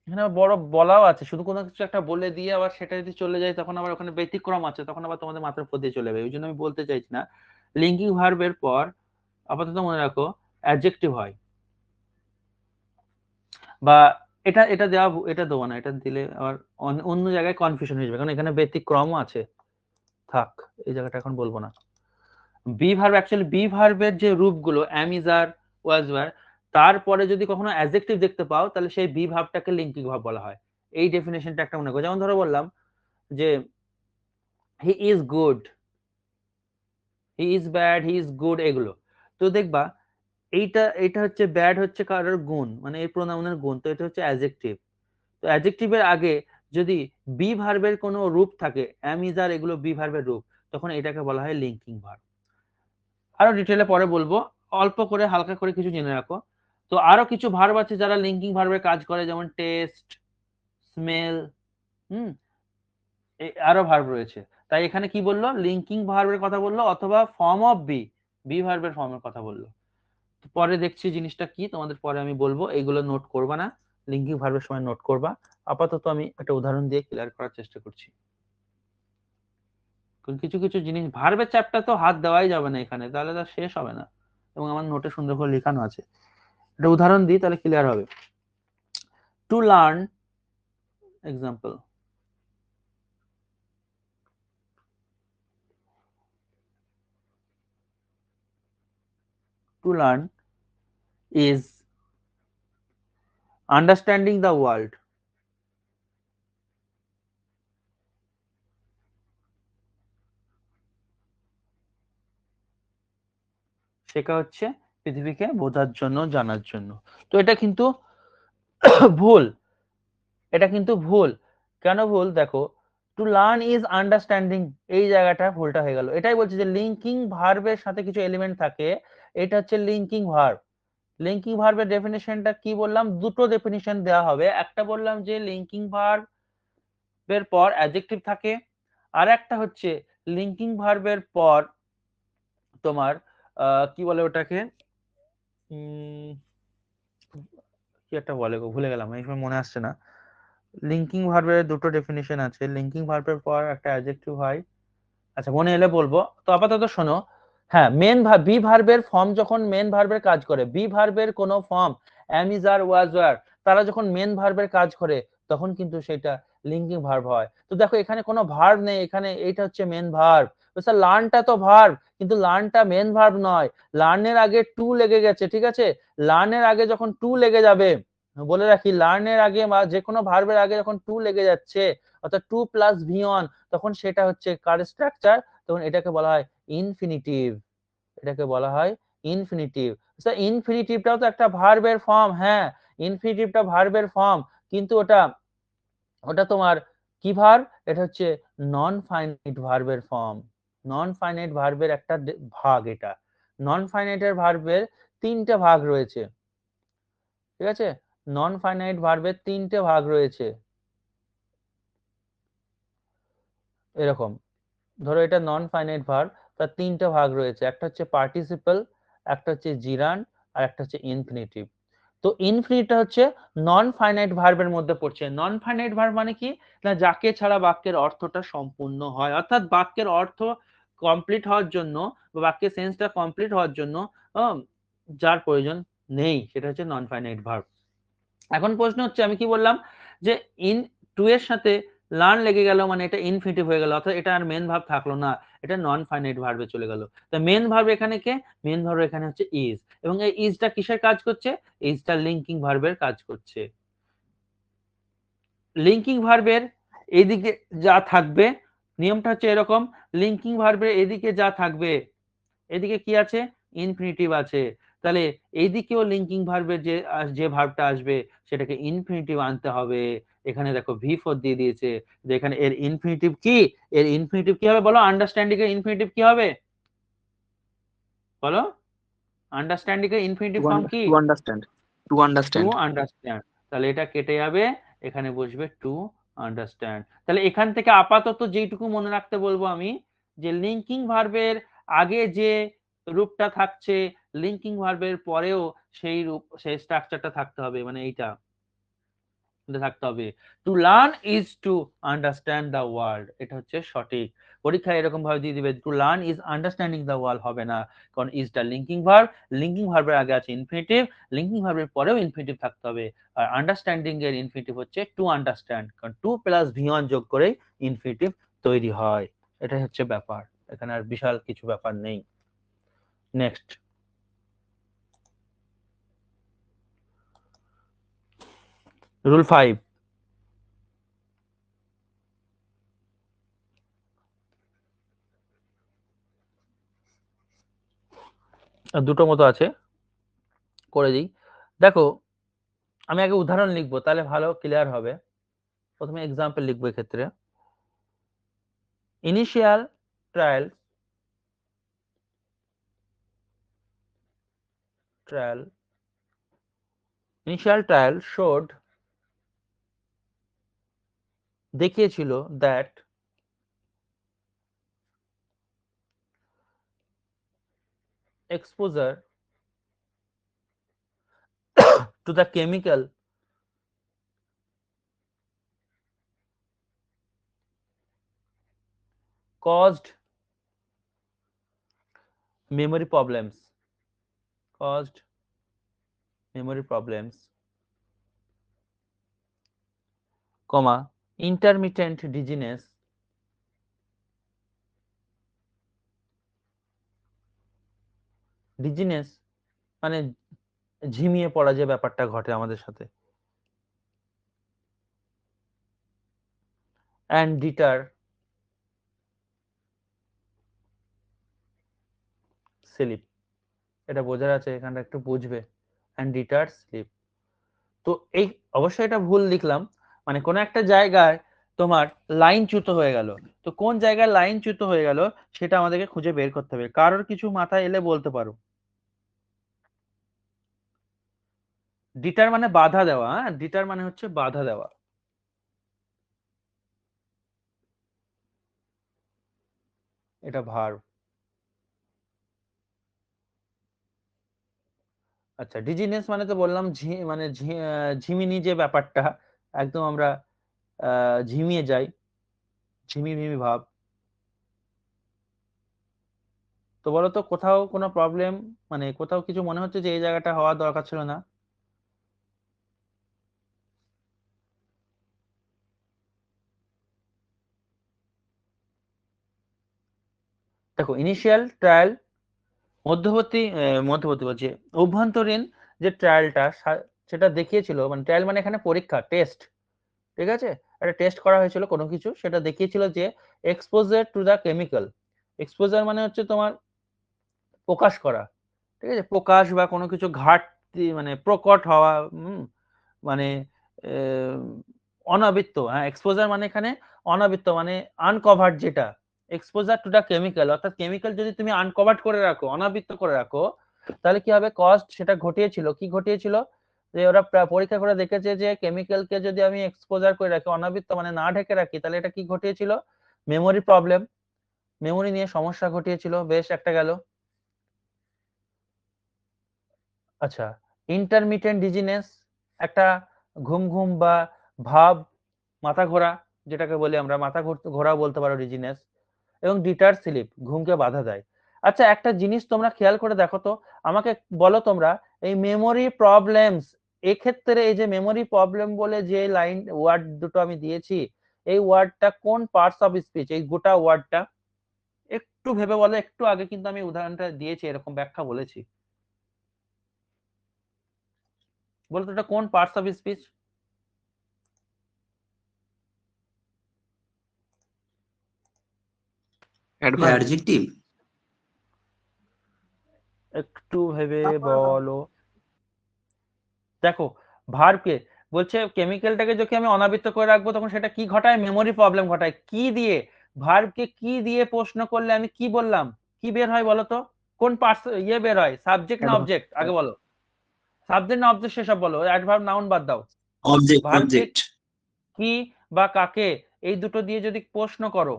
এখানে বড় বলাও আছে, শুধু কোনো কিছু একটা বলে দিয়ে আবার সেটা যদি চলে যায় তখন আবার ওখানে ব্যতিক্রম আছে, তখন আবার তোমাদের মাথার উপর দিয়ে চলে যাবে, ওই জন্য আমি বলতে চাইছি না। লিঙ্কিং ভার্বের পর আপাতত মনে রাখো অ্যাডজেক্টিভ হয়, বা এটা এটা দেওয়া, এটা দেবো না, এটা দিলে আবার অন্য জায়গায় কনফিউশন হয়ে যাবে, কারণ এখানে ব্যতিক্রমও আছে। থাক, এই জায়গাটা এখন বলবো না। বি ভার্ব, অ্যাকচুয়ালি বি ভার্বের যে রূপগুলো অ্যাম, ইজ, আর, ওয়াজ, ওয়্যার, তারপরে যদি কখনো অ্যাডজেক্টিভ দেখতে পাও তাহলে সেই বি ভার্বটাকে লিঙ্কিং ভার্ব বলা হয়। এই ডেফিনেশনটা একটা মনে করো। যেমন ধরো বললাম যে he is good, he is bad, he is good, এগুলো। তো দেখবা এইটা হচ্ছে ব্যাড, হচ্ছে কারোর গুণ, মানে এই প্রোনাউনের গুণ, তো এটা হচ্ছে অ্যাডজেক্টিভ। তো অ্যাডজেক্টিভের আগে যদি বি ভার্বের কোনো রূপ থাকে, অ্যাম, ইজ, আর, এগুলো বি ভার্বের রূপ, তখন এটাকে বলা হয় লিঙ্কিং ভার্ব। আরো ডিটেলে পরে বলবো, অল্প করে হালকা করে কিছু জেনে রাখো। তো আরো কিছু ভার্ব আছে যারা লিঙ্কিং ভার্বের কাজ করে, যেমন টেস্ট, স্মেল, আরো ভার্ব রয়েছে। তাই এখানে কি বললো, লিঙ্কিং ভার্বের কথা বললো, অথবা ফর্ম অফ বি, বি ভার্বের ফর্মের কথা বললো। পরে দেখছি জিনিসটা কি, তোমাদের পরে আমি বলবো, এইগুলো নোট করবা না, লিঙ্কিং ভার্বের সময় নোট করবা। আপাতত আমি একটা উদাহরণ দিয়ে ক্লিয়ার করার চেষ্টা করছি। কিছু কিছু জিনিস, ভার্বের চ্যাপ্টার তো হাত দেওয়াই যাবে না এখানে, তাহলে তা শেষ হবে না, এবং আমার নোটে সুন্দর করে লেখানো আছে। একটা উদাহরণ দিই তাহলে ক্লিয়ার হবে। To learn, example, to learn is understanding the world. শেখা হচ্ছে পৃথিবীকে বোঝার জন্য, জানার জন্য। তো এটা কিন্তু ভুল, এটা কিন্তু ভুল। কেন ভুল দেখো, টু লার্ন ইজ আন্ডারস্ট্যান্ডিং, এই জায়গাটা ভুলটা হয়ে গেল। এটাই বলছি যে লিঙ্কিং ভার্বের সাথে কিছু এলিমেন্ট থাকে, এটা হচ্ছে লিঙ্কিং ভার্ব। লিঙ্কিং ভার্বের ডেফিনিশনটা কি বললাম, দুটো ডেফিনিশন দেওয়া হবে। একটা বললাম যে লিঙ্কিং ভার্বের পর অ্যাডজেক্টিভ থাকে, আর একটা হচ্ছে লিঙ্কিং ভার্বের পর তোমার কি বলে ওটাকে, কি একটা বলে গো, ভুলে গেলাম, এই সময় মনে আসছে না। লিঙ্কিং ভার্বের দুটো ডেফিনিশন আছে, লিঙ্কিং ভার্বের পর একটা অ্যাডজেক্টিভ হয়, আচ্ছা মনে এলে বলবো। তো আপাতত শোনো, হ্যাঁ, মেন ভার্ব, বি ভার্বের ফর্ম যখন মেন ভার্বের কাজ করে, বি ভার্বের কোন form, am, is, are, was, were, তারা যখন মেন ভার্বের কাজ করে তখন কিন্তু সেটা লিঙ্কিং ভার্ব হয়। তো দেখো এখানে কোনো ভার্ব নেই, এখানে এইটা হচ্ছে মেন ভার্ব। স্যার লার্নটা তো ভার্ব, কিন্তু লার্নটা মেন ভার্ব নয়, লার্নের আগে টু লেগে গেছে, ঠিক আছে? লার্নের আগে যখন টু লেগে যাবে, বলে রাখি, লার্নের আগে বা যে কোনো ভার্বের আগে যখন টু লেগে যাচ্ছে, অর্থাৎ টু প্লাস ভি অন, তখন সেটা হচ্ছে কার স্ট্রাকচার, তখন এটাকে বলা হয় ইনফিনিটিভ, এটাকে বলা হয় ইনফিনিটিভ। স্যার ইনফিনিটিভটাও তো একটা ভার্বের ফর্ম, হ্যাঁ ইনফিনিটিভটা ভার্বের ফর্ম, কিন্তু ওটা ওটা তোমার কি ভার্ব, এটা হচ্ছে নন ফাইনাইট ভার্বের ফর্ম। নন ফাইনাইট ভার্বের একটা ভাগ এটা। নন ফাইনাইটের ভার্বের তিনটে ভাগ রয়েছে, ঠিক আছে? নন ফাইনাইট ভার্বের তিনটে ভাগ রয়েছে, এরকম। ধরো এটা নন ফাইনাইট ভার্ব, তার তিনটা ভাগ রয়েছে, একটা হচ্ছে পার্টিসিপল, একটা হচ্ছে জিরান্ড, আর একটা হচ্ছে ইনফিনিটিভ। তো ইনফিনিটটা হচ্ছে নন ফাইনাইট ভার্বের মধ্যে পড়ছে। নন ফাইনাইট ভার্ব মানে কি, না যাকে ছাড়া বাক্যের অর্থটা সম্পূর্ণ হয়, অর্থাৎ বাক্যের অর্থ কমপ্লিট হওয়ার জন্য বা বাক্যের সেন্সটা কমপ্লিট হওয়ার জন্য যার প্রয়োজন নেই, সেটা হচ্ছে নন ফাইনাইট ভার্ব। এখন প্রশ্ন হচ্ছে, আমি কি বললাম যে ইন টু এর সাথে লার্ন লেগে গেল, মানে এটা ইনফিনিটিভ হয়ে গেল, অর্থাৎ এটা আর মেন ভার্ব থাকলো না, এটা নন ফাইনাইট ভার্বে চলে গেল। তো মেন ভার্ব এখানে কে, মেন ভার্ব এখানে হচ্ছে ইজ, এবং এই ইজটা কিসের কাজ করছে, ইজটা লিঙ্কিং ভার্বের কাজ করছে। লিঙ্কিং ভার্বের এদিকে যা থাকবে, নিয়মটা হচ্ছে এরকম, লিঙ্কিং ভার্বের এদিকে যা থাকবে, এদিকে কি আছে, ইনফিনিটিভ আছে, তাহলে এইদিকেও লিঙ্কিং ভার্বের যে ভার্বটা আসবে সেটাকে ইনফিনিটিভ আনতে হবে। এখানে দেখো V4 দিয়ে দিয়েছে, যে এখানে এর ইনফিনিটিভ কি, এর ইনফিনিটিভ কি হবে বলো, আন্ডারস্ট্যান্ডিং এর ইনফিনিটিভ কি হবে বলো, আন্ডারস্ট্যান্ডিং এর ইনফিনিটিভ ফর্ম কি, to understand, to to understand. Understand. তাহলে এটা কেটে যাবে, এখানে বসবে টু আন্ডারস্ট্যান্ড। তাহলে এখান থেকে আপাতত যেটুকু মনে রাখতে বলবো আমি, যে লিঙ্কিং ভার্বের আগে যে রূপটা থাকছে, লিঙ্কিং ভার্বের পরেও সেই রূপ, সেই স্ট্রাকচারটা থাকতে হবে, মানে এইটা থাকতে হবে। To learn is to understand the world, এটা হচ্ছে সঠিক। পরীক্ষায় এরকম ভাবে দিয়ে দিবে to learn is understanding the world হবে না, কারণ ইজটা লিঙ্কিং ভার্ব, লিঙ্কিং ভার্বের আগে আছে ইনফিনিটিভ, লিঙ্কিং ভার্বের পরেও ইনফিনিটিভ থাকতে হবে, আর আন্ডারস্ট্যান্ডিং এর ইনফিনিটিভ হচ্ছে টু আন্ডারস্ট্যান্ড, কারণ টু প্লাস ভি1 যোগ করেই ইনফিনিটিভ তৈরি হয়। এটাই হচ্ছে ব্যাপার, এখানে আর বিশাল কিছু ব্যাপার নেই। নেক্সট, রুল 5, দুটো মতো আছে, করে দিই। দেখো আমি আগে উদাহরণ লিখবো, তাহলে ভালো ক্লিয়ার হবে। প্রথমে এক্সাম্পল লিখবো এক্ষেত্রে। ইনিশিয়াল ট্রায়াল showed দেখিয়েছিল that exposure to the chemical caused memory problems, comma intermittent dizziness, মানে ঝিমিয়ে পড়া যে ব্যাপারটা ঘটে আমাদের সাথে, and deter sleep, এটা বোঝার আছে, এখানটা একটু বুঝবে, and deter sleep। তো এই অবশ্যই এটা ভুল লিখলাম, মানে কোন একটা জায়গায় তোমার লাইনচ্যুত হয়ে গেল, তো কোন জায়গায় লাইনচ্যুত হয়ে গেল সেটা আমাদেরকে খুঁজে বের করতে হবে। কারোর কিছু মাথায় এলে বলতে পারো। ডিটার মানে বাধা দেওয়া, হ্যাঁ, ডিটার মানে হচ্ছে বাধা দেওয়া। এটা ভার্ব। আচ্ছা, ডিজিনেস মানে তো বললাম মানে ঝিমিনি যে ব্যাপারটা, একদম আমরা ঝিমিয়ে যাই, ঝিমিমিমি ভাব। তো বলো তো কোথাও কোনো প্রবলেম, মানে কোথাও কিছু মনে হচ্ছে যে এই জায়গাটা হওয়ার দরকার ছিল না? দেখো ইনিশিয়াল ট্রায়াল মধ্যবর্তী বলছি অভ্যন্তরীণ যে ট্রায়ালটা সেটা দেখিয়েছিল, মানে ট্রায়াল মানে এখানে পরীক্ষা, টেস্ট, ঠিক আছে, একটা টেস্ট করা হয়েছিল কোনো কিছু, সেটা দেখিয়েছিল যে exposure to the chemical, exposure মানে হচ্ছে তোমার প্রকাশ করা, ঠিক আছে, প্রকাশ বা কোনো কিছু ঘাটতি মানে প্রকট হওয়া, মানে অনাবৃত্ত, হ্যাঁ, এক্সপোজার মানে এখানে অনাবৃত্ত মানে আনকভার্ড, যেটা এক্সপোজার টু দা কেমিক্যাল, অর্থাৎ কেমিক্যাল যদি তুমি আনকভার্ড করে রাখো, অনাবৃত্ত করে রাখো, তাহলে কি হবে, কস্ট সেটা ঘটিয়েছিল, কি ঘটিয়েছিল, যে ওরা পরীক্ষা করে দেখেছে যে কেমিক্যালকে যদি আমি এক্সপোজার করে রাখি, অনাবৃত্ত মানে না ঢেকে রাখি, তাহলে এটা কি ঘটিয়েছিল, মেমোরি প্রবলেম, মেমোরি নিয়ে সমস্যা ঘটিয়েছিল। বেশ, একটা গেল। আচ্ছা, ইন্টারমিটেন্ট ডিজিনেস, একটা ঘুম ঘুম বা ভাব, মাথা ঘোরা, যেটাকে বলি আমরা মাথা ঘোরাও বলতে পারো ডিজিনেস, এবং ডিটার স্লিপ, ঘুমকে বাধা দেয়। আচ্ছা, একটা জিনিস তোমরা খেয়াল করে দেখো তো, আমাকে বলো তোমরা, এই মেমোরি প্রবলেমস, এক্ষেত্রে এই যে মেমোরি প্রবলেম বলে যে লাইন ওয়ার্ড দুটো আমি দিয়েছি, এই ওয়ার্ডটা কোন পার্টস অফ স্পিচ, এই গোটা ওয়ার্ডটা একটু ভেবে বলো, একটু আগে কিন্তু আমি উদাহরণটা দিয়েছি, এরকম ব্যাখ্যা বলেছি, বলতো এটা কোন পার্টস অফ স্পিচ? অ্যাডজেক্টিভ। একটু ভেবে বলো। দেখো ভার্বকে বলছে কেমিক্যালটাকে যখন আমি অনাবৃত করে রাখবো তখন সেটা কি ঘটায়, মেমোরি প্রবলেম ঘটায়। কি দিয়ে, ভার্বকে কি দিয়ে প্রশ্ন করলে আমি কি বললাম, কি বের হয় বলো তো, কোন পার্টস ইয়ে বের হয়, সাবজেক্ট না অবজেক্ট, আগে বলো, সাবজেক্ট না অবজেক্ট সেসব বলো, অ্যাডভার্ব নাউন বাদ দাও। অবজেক্ট। ভার্বকে কি বা কাকে, এই দুটো দিয়ে যদি প্রশ্ন করো,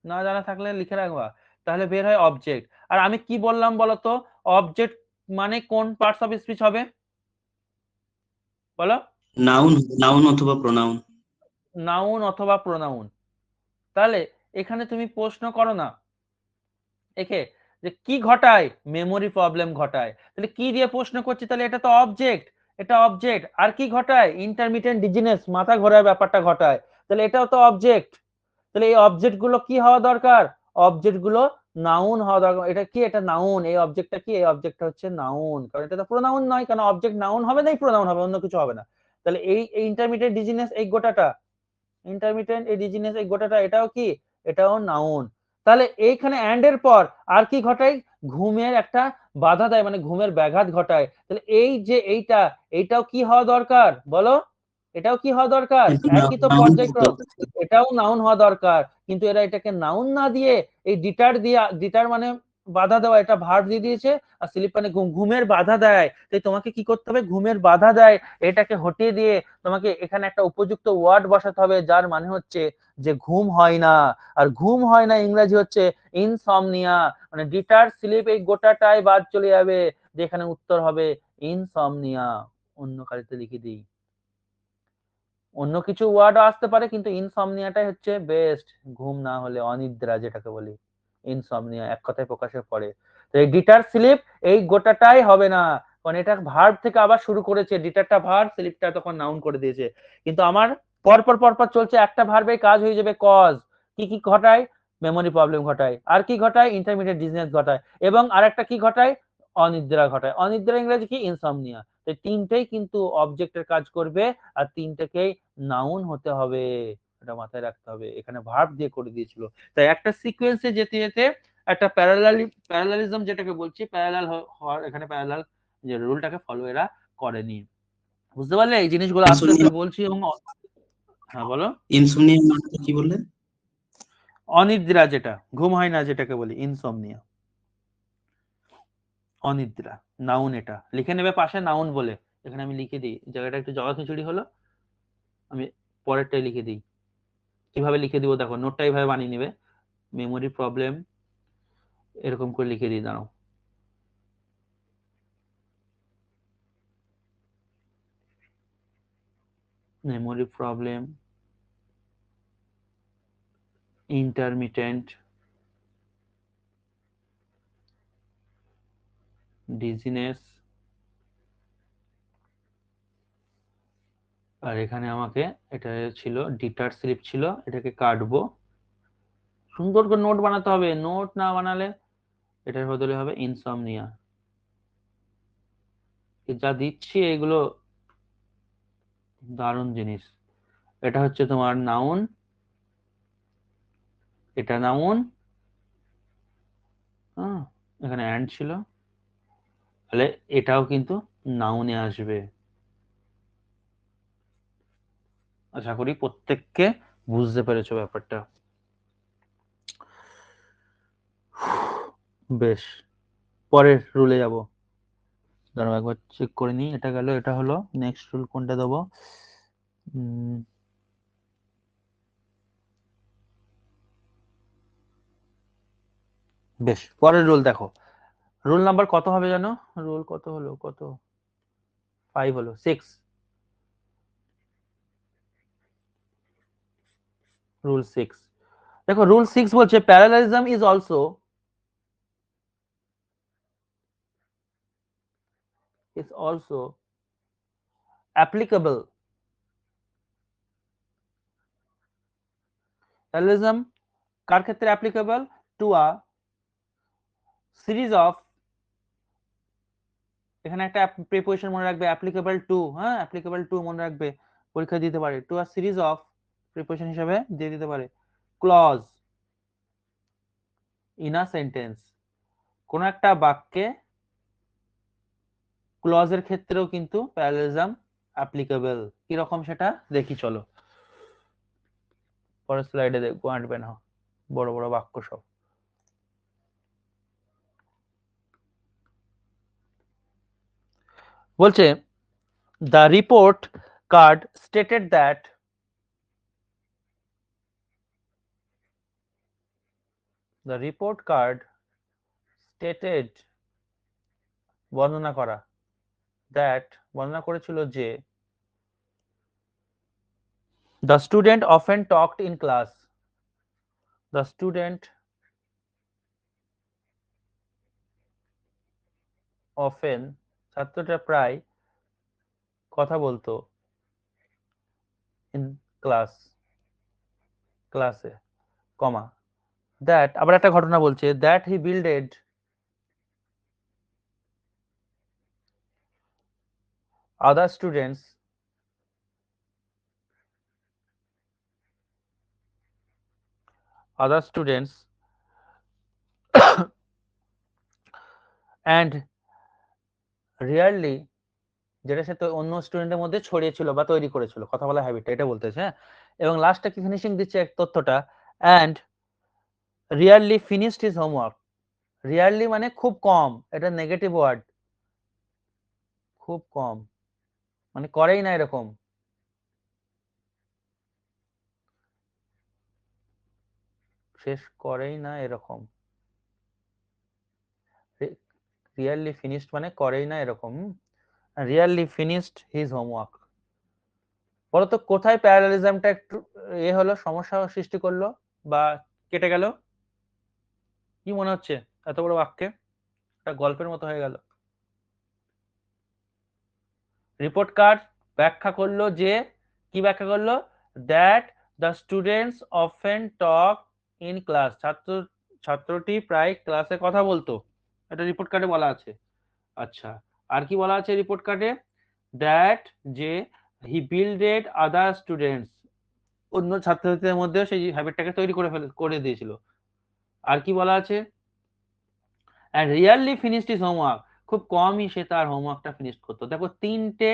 না জানা থাকলে লিখে রাখবা, তাহলে বের হয় অবজেক্ট। আর আমি কি বললাম বলতো, অবজেক্ট মানে কোন পার্টস অফ স্পিচ হবে বলো? নাউন, নাউন অথবা প্রোনাউন। নাউন অথবা প্রোনাউন। তাহলে এখানে তুমি প্রশ্ন করো না একে যে কি ঘটায়, মেমোরি প্রবলেম ঘটায়, তাহলে কি দিয়ে প্রশ্ন করছি, তাহলে এটা তো অবজেক্ট, এটা অবজেক্ট। আর কি ঘটায়, ইন্টারমিটেন্ট ডিজিনেস, মাথা ঘোরার ব্যাপারটা ঘটায়, তাহলে এটাও তো অবজেক্ট। তাহলে এই অবজেক্ট গুলো কি হওয়া দরকার, অবজেক্ট গুলো নাউন হওয়া দরকার। এটা কি, এটা নাউন, এই অবজেক্টটা কি, এই অবজেক্টটা হচ্ছে নাউন, কারণ এটা তো প্রোনাউন নয়, কারণ অবজেক্ট নাউন হবে না, প্রোনাউন হবে, অন্য কিছু হবে না। তাহলে এই ইন্টারমিটেন্ট ডিজিনেস এই গোটাটা, ইন্টারমিটেন্ট এই ডিজিনেস এই গোটাটা, এটাও কি, এটাও নাউন। তাহলে এইখানে অ্যান্ড এর পর আর কি ঘটায়, ঘুমের একটা বাধা দেয়, মানে ঘুমের ব্যাঘাত ঘটায়। তাহলে এই যে এইটা, এইটাও কি হওয়া দরকার বলো, এটাও কি হওয়া দরকার, এটা একই তো নাউন পর্যায়ক্রম, এটাও নাউন হওয়া দরকার। কিন্তু এরা এটাকে নাউন না দিয়ে এই ডিটার দিয়ে, ডিটার মানে বাধা দেওয়া, এটা ভার্ব দিয়ে দিয়েছে, আর স্লিপ মানে ঘুমের বাধা দেয়। তাই তোমাকে কি করতে হবে, ঘুমের বাধা দেয় এটাকে হটিয়ে দিয়ে তোমাকে এখানে একটা উপযুক্ত ওয়ার্ড বসাতে হবে, যার মানে হচ্ছে যে ঘুম হয় না। আর ঘুম হয় না ইংরেজি হচ্ছে ইনসমনিয়া, মানে ডিটার স্লিপ এই গোটাটাই বাদ চলে যাবে, যেখানে উত্তর হবে ইনসমনিয়া। অন্য কালিতে লিখে দিই, অন্য কিছু ওয়ার্ড আসতে পারে, কিন্তু ইনসমনিয়াটাই হচ্ছে বেস্ট। ঘুম না হলে অনিদ্রা যেটাকে বলি, ইনসমনিয়া এক কথায় প্রকাশের পরে। তো এই ডিটার স্লিপ এই গোটাটাই হবে না, কারণ এটা ভার্ব থেকে আবার শুরু করেছে, ডিটারটা ভার্ব, স্লিপটা তখন নাউন করে দিয়েছে। কিন্তু আমার পরপর পরপর চলছে, একটা ভার্বে কাজ হয়ে যাবে কজ, কি কি ঘটায়, মেমোরি প্রবলেম ঘটায়, আর কি ঘটায়, ইন্টারমিডিয়েট ডিজিনেস ঘটায়, এবং আরেকটা কি ঘটায়, অনিদ্রা ঘটায়। অনিদ্রা ইংরেজি কি, ইনসমনিয়া। তো তিনটেই কিন্তু অবজেক্টের কাজ করবে, আর তিনটেকেই নাউন হতে হবে, এটা মাথায় রাখতে হবে। এখানে ভার্ব দিয়ে করে দিয়েছিল, তাই একটা সিকোয়েন্সে যেতে যেতে একটা প্যারালালিজম যেটাকে বলছি, প্যারালাল হওয়ার, এখানে প্যারালাল যে রুলটাকে ফলো এরা করেনি। বুঝতে পারলে এই জিনিসগুলো আস্তে আস্তে বলছি। এবং হ্যাঁ বলো, ইনসোমনিয়া মানেটা কি বললে? অনিদ্রা, যেটা ঘুম হয় না যেটাকে বলি ইনসমনিয়া, অনিদ্রা নাউন। এটা লিখে নেবে পাশে নাউন বলে, এখানে আমি লিখে দিই, জায়গাটা একটু জগা খিচুড়ি হলো, আমি পরেরটাই লিখে দিই। কিভাবে লিখে দিব দেখো, নোটটা এইভাবে বানিয়ে নেবে, মেমোরি প্রবলেম এরকম করে লিখে দিই, দাঁড়াও। মেমোরি প্রবলেম, intermittent dizziness, আর এখানে আমাকে এটা ছিল ডিটার স্লিপ ছিল, এটাকে কাটবো, সুন্দর করে নোট বানাতে হবে, নোট না বানালে এটার বদলে হবে ইনসমনিয়া। যা দিচ্ছি এগুলো দারুণ জিনিস। এটা হচ্ছে তোমার নাউন, এটা নাউন, এখানে অ্যান্ড ছিল, তাহলে এটাও কিন্তু নাউনে আসবে। আশা করি প্রত্যেককে বুঝতে পেরেছো ব্যাপারটা। বেশ, পরের রুলে যাব, দাঁড়াও একবার চেক করে নিই। এটা গেল, এটা হলো, নেক্সট রুল কোনটা দেবো, বেশ পরের রুল দেখো, রুল নাম্বার কত হবে জানো, রুল কত হলো, কত 5 হলো, 6, রুল 6। দেখো রুল 6 বলছে parallelism is also applicable, parallelism কার ক্ষেত্রে applicable, to a series of, এখানে একটা প্রিপোজিশন মনে রাখবে, অ্যাপ্লিকেবল টু, হ্যাঁ অ্যাপ্লিকেবল টু মনে রাখবে, পরীক্ষা দিতে পারে, to a series of, preposition হিসেবে দিয়ে দিতে পারে, ক্লজ ইন আ সেন্টেন্স, কোন একটা বাক্যে ক্লজের ক্ষেত্রেও কিন্তু প্যারালালিজম অ্যাপ্লিকেবল। কি রকম সেটা দেখি চলো, পরের স্লাইডে দেখবো, আঁটবে না, বড় বড় বাক্য সব। বলছে the report card stated that the report card stated, বর্ণনা করা, that বর্ণনা করেছিল যে the student often talked in class, the student often, ছাত্রটা প্রায় কথা বলতো in ক্লাসে, কমা, that আবার একটা ঘটনা বলছে, that he builded other students and rarely, যেটা সে তো অন্য স্টুডেন্টের মধ্যে ছড়িয়েছিল বা তৈরি করেছিল, কথা বলা হ্যাবিটটা, এটা বলতেছে। হ্যাঁ, এবং লাস্টে কি ফিনিশিং দিচ্ছে এক তথ্যটা, and rarely finished his homework। Rarely মানে খুব কম, এটা নেগেটিভ ওয়ার্ড, খুব কম মানে করেই না এরকম, শেষ করেই না এরকম, রিয়ারলি ফিনিশড মানে করেই না এরকম, রিয়ারলি ফিনিশড হিজ হোমওয়ার্ক। বলতো কোথায় প্যারালালিজমটা একটু হলো, সমস্যা সৃষ্টি করলো বা কেটে গেল? কি মনে হচ্ছে এত বড় বাক্যে একটা গল্পের মতো হয়ে গেল? রিপোর্ট কার্ড ব্যাখ্যা করলো যে, কি ব্যাখ্যা করলো, that the students often talk in class, ছাত্রটি প্রায় ক্লাসে কথা বলতো, এটা রিপোর্ট কার্ডে বলা আছে। আচ্ছা, আর কি বলা আছে রিপোর্ট কার্ডে, দ্যাট যে হি বিল্ডেড আদার স্টুডেন্টস, অন্য ছাত্রছাত্রীদের মধ্যেও সেই হ্যাবিটটাকে তৈরি করে দিয়েছিল। আর কি বলা আছে, and rarely finished his homework, খুব কমই সে তার হোমওয়ার্কটা ফিনিশ করতো। দেখো তিনটে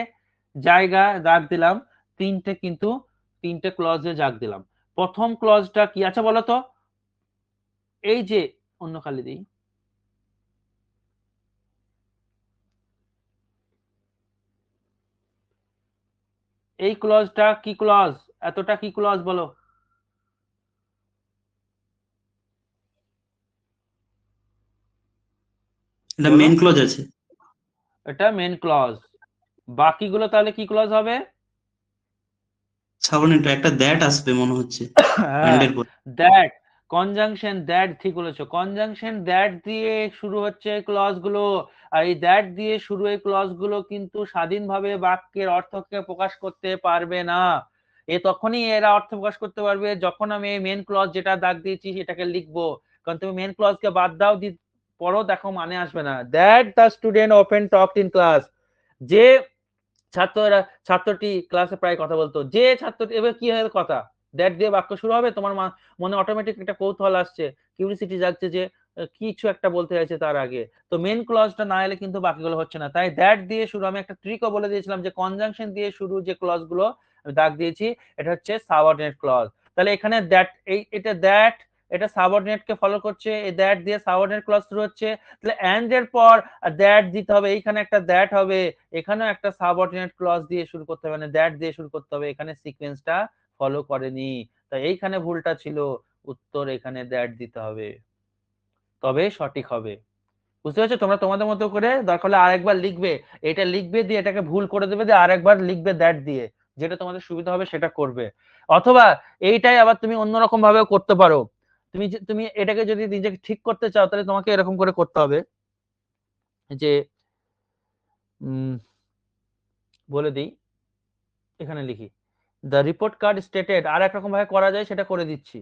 জায়গা দাগ দিলাম, তিনটে ক্লজে দাগ দিলাম। প্রথম ক্লজটা কি আছে বলো তো, এই যে অন্য খালি দিই, এই ক্লজটা কি ক্লজ, এতটা কি ক্লজ বলো? এটা বলো, মেন ক্লজ আছে। এটা মেন ক্লজ। বাকিগুলো তাহলে কি ক্লজ হবে? সাবঅর্ডিনেট একটা দ্যাট আসবে মনে হচ্ছে হ্যাঁ, and এর পর। দ্যাট, কনজাংশন দ্যাট, ঠিক বলেছো, কনজাংশন দ্যাট দিয়ে শুরু হচ্ছে ক্লজ গুলো। আর এই দ্যাট দিয়ে শুরু এই ক্লজ গুলো কিন্তু স্বাধীনভাবে বাক্যের অর্থকে প্রকাশ করতে পারবে না। তখনই এরা অর্থ প্রকাশ করতে পারবে যখন আমি মেন ক্লজ যেটা দাগ দিয়েছি সেটাকে লিখবো। কারণ তুমি মেন ক্লজকে বাদ দাও, পড়ো, দেখো মানে আসবে না। That the student often talked in class, যে ছাত্রটি ক্লাসে প্রায় কথা বলতো, যে ছাত্রটি, এবার কি হয় কথা, দ্যাট দিয়ে বাক্য শুরু হবে, তোমার মনে অটোমেটিক একটা কৌতূহল আসছে, কিউরিসিটি জাগছে যে কিছু একটা বলতে চাইছে তার আগে। তো মেন ক্লজটা না এলে কিন্তু বাকিগুলো হচ্ছে না, তাই দ্যাট দিয়ে শুরু। আমি একটা ট্রিকও বলে দিয়েছিলাম যে কনজাংশন দিয়ে শুরু যে ক্লজ গুলো আমি দাগ দিয়েছি, এটা হচ্ছে সাবঅর্ডিনেট ক্লজ। তাহলে এখানে দ্যাট, এটা দ্যাট, এটা সাবঅর্ডিনেট কে ফলো করছে, এই দ্যাট দিয়ে সাবঅর্ডিনেট ক্লজ শুরু হচ্ছে, তাহলে এন্ড এর পর দ্যাট দিতে হবে, এইখানে একটা দ্যাট হবে, এখানেও একটা সাবঅর্ডিনেট ক্লজ দিয়ে শুরু করতে হবে, মানে দ্যাট দিয়ে শুরু করতে হবে, এখানে সিকোয়েন্সটা ফলো করেনি, তাই এইখানে ভুলটা ছিল, উত্তর এখানে দ্যাট দিতে হবে, তবে সঠিক হবে। বুঝতে পারছো? তোমরা তোমাদের মতো করে দরকার হলে আরেকবার লিখবে, এটা লিখবে দিয়ে এটাকে ভুল করে দেবে, দিয়ে আরেকবার লিখবে দ্যাট দিয়ে, যেটা তোমাদের সুবিধা হবে সেটা করবে। অথবা এইটাই আবার তুমি অন্যরকম ভাবেও করতে পারো। তুমি এটাকে যদি নিজেকে ঠিক করতে চাও তাহলে তোমাকে এরকম করে করতে হবে যে, বলে দিই, এখানে লিখি, দ্য রিপোর্ট কার্ড স্টেটেড, আর একরকম ভাবে করা যায় সেটা করে দিচ্ছি।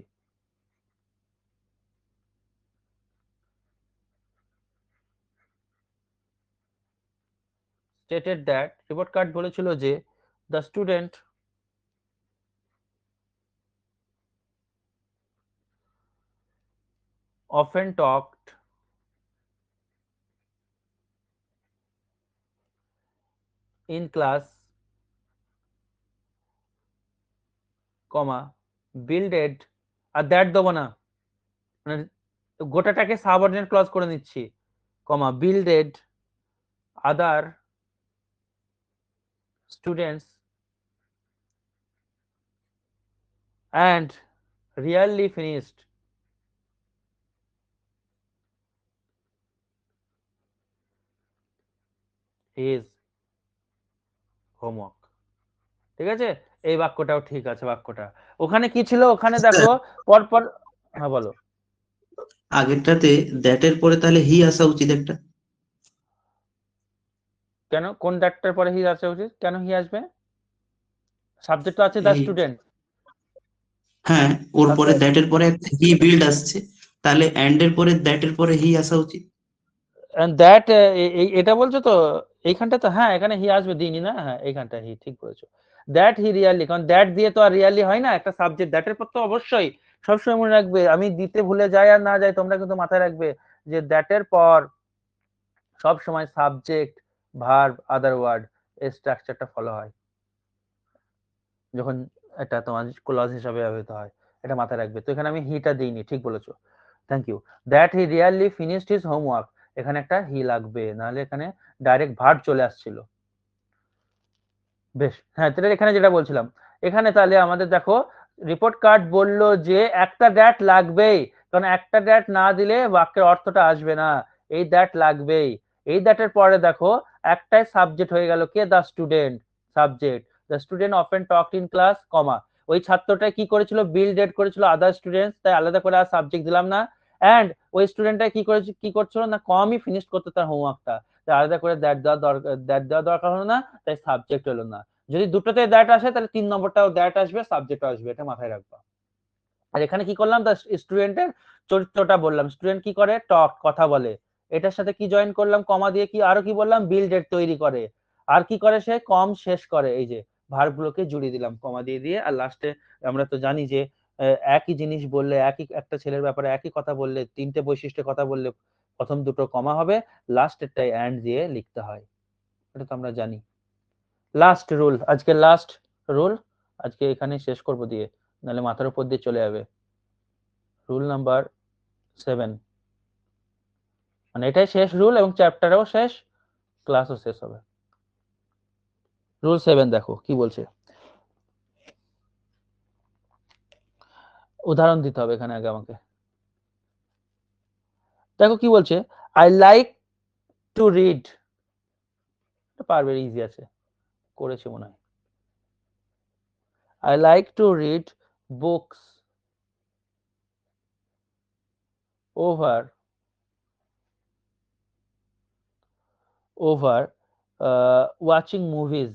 স্টেটেড দ্যাট, রিপোর্ট কার্ড বলেছিল যে the student often talked in class, comma, builded, আর দ্যাট দেবো না, মানে গোটাটাকে সাবঅর্ডিনেট ক্লজ করে নিচ্ছি, কমা, builded other students and rarely finished his homework। ঠিক আছে, এই বাক্যটাও ঠিক আছে। বাক্যটা ওখানে কি ছিল, ওখানে দেখো পরপর, হ্যাঁ বলো। আগেরটাতে দ্যাট এর পরে তাহলে হি আসা উচিত একটা। কেন কোন দ্যাটটার পরে হি আসা উচিত? কেন হি আসবে? সাবজেক্ট তো আছে দ্য এই স্টুডেন্ট। হ্যাঁ, ওর পরে তারপরে দ্যাট এর পরে একটা হি বিল্ড আসছে, তাহলে অ্যান্ড এর পরে দ্যাট এর পরে হি আসা উচিত। দ্যাট এটা বলছো তো এইখানটা তো, হ্যাঁ এখানে হি আসবে, দিইনি না, হ্যাঁ এইখানটা হি, ঠিক বলেছো। দ্যাট হি রিয়ালি, কারণ দ্যাট দিয়ে তো আর রিয়ালি হয় না, একটা সাবজেক্ট দ্যাটের পর তো অবশ্যই সবসময় মনে রাখবে, আমি দিতে ভুলে যাই আর না যাই, তোমরা কিন্তু মাথায় রাখবে যে দ্যাটের পর সব সময় সাবজেক্ট, ভার্ব, আদার ওয়ার্ড, এই স্ট্রাকচারটা ফলো হয় যখন এটা তোমার ক্লজ হিসাবে ব্যবহৃত হয়, এটা মাথায় রাখবে। তো এখানে আমি হিটা দিইনি, ঠিক বলেছো, thank you. That he really finished his homework, এখানে একটা হি লাগবে, নাহলে এখানে ডাইরেক্ট ভার্ব চলে আসছিল। বেশ, হ্যাঁ তাহলে এখানে যেটা বলছিলাম, এখানে তাহলে আমাদের দেখো রিপোর্ট কার্ড বললো যে একটা দ্যাট লাগবেই, কারণ একটা দ্যাট না দিলে বাক্যের অর্থটা আসবে না, এই দ্যাট লাগবেই। এই দ্যাটের পরে দেখো একটাই সাবজেক্ট হয়ে গেল, কে? The student, subject. The student often talk in class, comma, ওই ছাত্রটা কি করেছিল? বিল ডেট করেছিল আদার স্টুডেন্টস, তাই আলাদা করে আর সাবজেক্ট দিলাম না। এন্ড ওই স্টুডেন্টটা কি করছিল না, কমই ফিনিশ করতে তার হোমওয়ার্কটা, তাই আলাদা করে দ্যাট দেওয়া দরকার হলো না, তাই সাবজেক্ট হলো না। যদি দুটোতে দ্যাট আসে তাহলে 3 নম্বরটাও দ্যাট আসবে, সাবজেক্টও আসবে, এটা মাথায় রাখবা। আর এখানে কি করলাম? দ্য স্টুডেন্টের চরিত্রটা বললাম, স্টুডেন্ট কি করে? টক, কথা বলে। এটার সাথে কি জয়েন করলাম? কমা দিয়ে। কি আরো কি বললাম? বিল্ডেড, তৈরি করে। আর কি করে সে? কম শেষ করে। এই যে ভার্ব গুলোকে জুড়ে দিলাম কমা দিয়ে দিয়ে। আর লাস্টে আমরা তো জানি যে একই জিনিস বললে, একই একটা ছেলের ব্যাপারে একই কথা বললে, তিনটে বৈশিষ্ট্যের কথা বললে প্রথম দুটো কমা হবে, লাস্টেরটাই এন্ড দিয়ে লিখতে হয়, এটা তো আমরা জানি। লাস্ট রুল, আজকে লাস্ট রুল, আজকে এখানে শেষ করব দিয়ে, নাহলে মাথার উপর দিয়ে চলে যাবে। রুল নাম্বার 7, মানে এটাই শেষ রুল, এবং চ্যাপ্টারও শেষ, ক্লাসও শেষ হবে। রুল 7 দেখো কি বলছে, উদাহরণ দিতে হবে এখানে আগে আমাকে। দেখো কি বলছে, আই লাইক টু রিড, পারবে, ইজি আছে, করেছে মনে হয়। I like to read books over watching movies.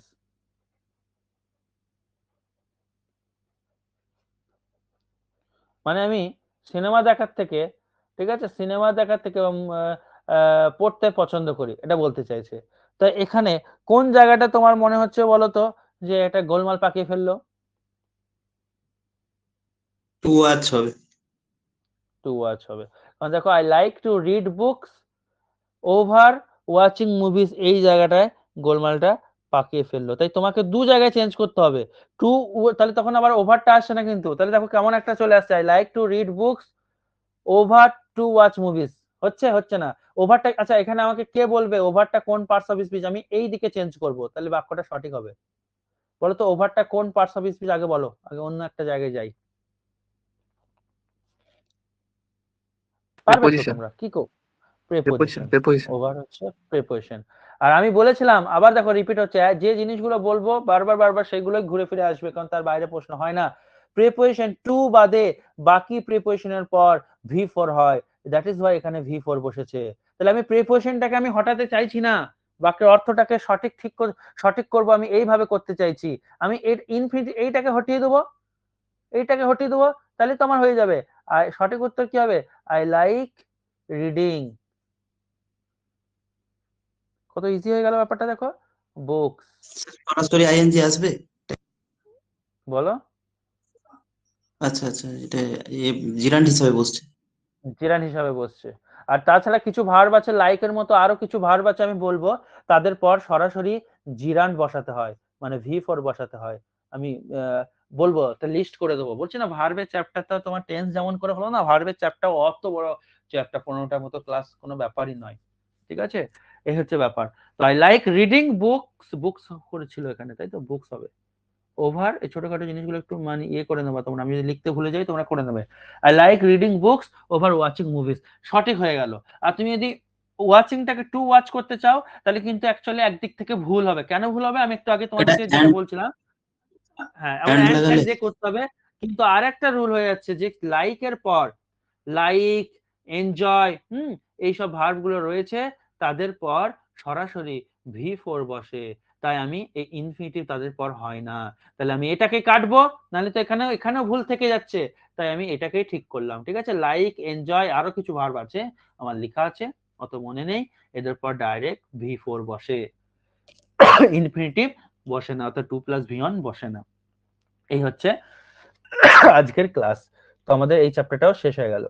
মানে আমি সিনেমা দেখার থেকে, ঠিক আছে, সিনেমা দেখার থেকে পড়তে পছন্দ করি, এটা বলতে চাইছে। তো এখানে কোন জায়গাটা তোমার মনে হচ্ছে বলো তো যে এটা গোলমাল পাকিয়ে ফেললো? টু ওয়াচ হবে। টু ওয়াচ হবে, কারণ দেখো I like to read books over watching movies, এই জায়গাটায় গোলমালটা পাকিয়ে ফেললো। তাই তোমাকে দু জায়গায় চেঞ্জ করতে হবে। টু, তাহলে তখন আবার ওভারটা আসছে না কিন্তু, তাহলে দেখো কেমন একটা চলে আসছে, I like to read books over to watch movies, হচ্ছে না ওভারটা। আচ্ছা এখানে আমাকে কে বলবে ওভারটা কোন পার্টস অফ স্পিচ? আমি এই দিকে চেঞ্জ করব, তাহলে বাক্যটা সঠিক হবে। বলো তো ওভারটা কোন পার্টস অফ স্পিচ, আগে বলো, আগে অন্য একটা জায়গায় যাই। পারবে তো প্রিপোজিশন তোমরা, কি কো? প্রিপোজিশন প্রেপোজিশন, প্রিপোজিশন ওভার হচ্ছে প্রেপোজিশন। আর আমি বলেছিলাম, আবার দেখো রিপিট হচ্ছে, যে জিনিসগুলো বলবো বারবার বারবার সেগুলোই ঘুরে ফিরে আসবে, কারণ তার বাইরে প্রশ্ন হয় না। প্রিপোজিশন টু বাদে বাকি প্রিপোজিশনের পর ভি ফোর হয়, দ্যাট ইজ ওয়াই এখানে ভি ফোর বসেছে। তাহলে আমি প্রিপোজিশনটাকে আমি হটাতে চাইছি না, বাক্যের অর্থটাকে সঠিক করব, আমি এইভাবে করতে চাইছি। আমি এর ইনফিনিটি এইটাকে হটিয়ে দেবো, এইটাকে হটিয়ে দেবো, তাহলে তো আমার হয়ে যাবে। আর সঠিক উত্তর কি হবে? I like reading. কত ইজি হয়ে গেল ব্যাপারটা, দেখো, বুকস। সরাসরি আইএনজি আসবে? বলো। আচ্ছা আচ্ছা, এটা জিরান্ড হিসাবে বসছে। জিরান হিসাবে বসছে। আর তাছাড়া কিছু ভার্ব আছে, লাইকের মতো আরো কিছু ভার্ব আছে আমি বলবো, তাদের পর সরাসরি জিরান্ড বসাতে হয়, মানে ভি ফোর বসাতে হয়। আমি বলবো, একটা লিস্ট করে দেবো, বলছি না ভার্বের চ্যাপ্টারটা তোমার টেন্স যেমন করে হলো না, ভার্বের চ্যাপ্টার অত বড় চ্যাপ্টার, 15টার মতো ক্লাস, কোনো ব্যাপারই নয়, ঠিক আছে। এই হচ্ছে ব্যাপার। তো I like reading books, books করেছিল এখানে, তাই তো, বুকস হবে। ওভার, এই ছোটখাটো জিনিসগুলো একটু মানে ইয়ে করে নেবা তোমরা, আমি যদি লিখতে ভুলে যাই তোমরা করে নেবে। I like reading books over watching movies, সঠিক হয়ে গেল। আর তুমি যদি ওয়াচিংটাকে টু ওয়াচ করতে চাও, তাহলে কিন্তু অ্যাকচুয়ালি একদিক থেকে ভুল হবে। কেন ভুল হবে? আমি একটু আগে এটা তোমাদেরকে যেটা বলছিলাম, হ্যাঁ, আবার অ্যান্ড অ্যান্ড লাগালে ফ্যান্ড যে করতে হবে। কিন্তু আর একটা রুল হয়ে যাচ্ছে যে লাইক এর পর লাইক, এনজয়, এইসব ভার্ব গুলো রয়েছে, তাদের পর সরাসরি V4 বসে, তাই আমি এই ইনফিনিটিভ তাদের পর হয় না। তাহলে আমি এটাকে কাটবো, নাহলে তো এখানেও ভুল থেকে যাচ্ছে, তাই আমি এটাকেই ঠিক করলাম। ঠিক আছে, লাইক, এনজয়, আরো কিছু ভার্ব আছে আমার লেখা আছে, অত মনে নেই, এদের পর ডাইরেক্ট V4 বসে, ইনফিনিটিভ বসে না, অর্থাৎ 2 + V1 বসে না। এই হচ্ছে আজকের ক্লাস। তো আমাদের এই চ্যাপ্টারটাও শেষ হয়ে গেল।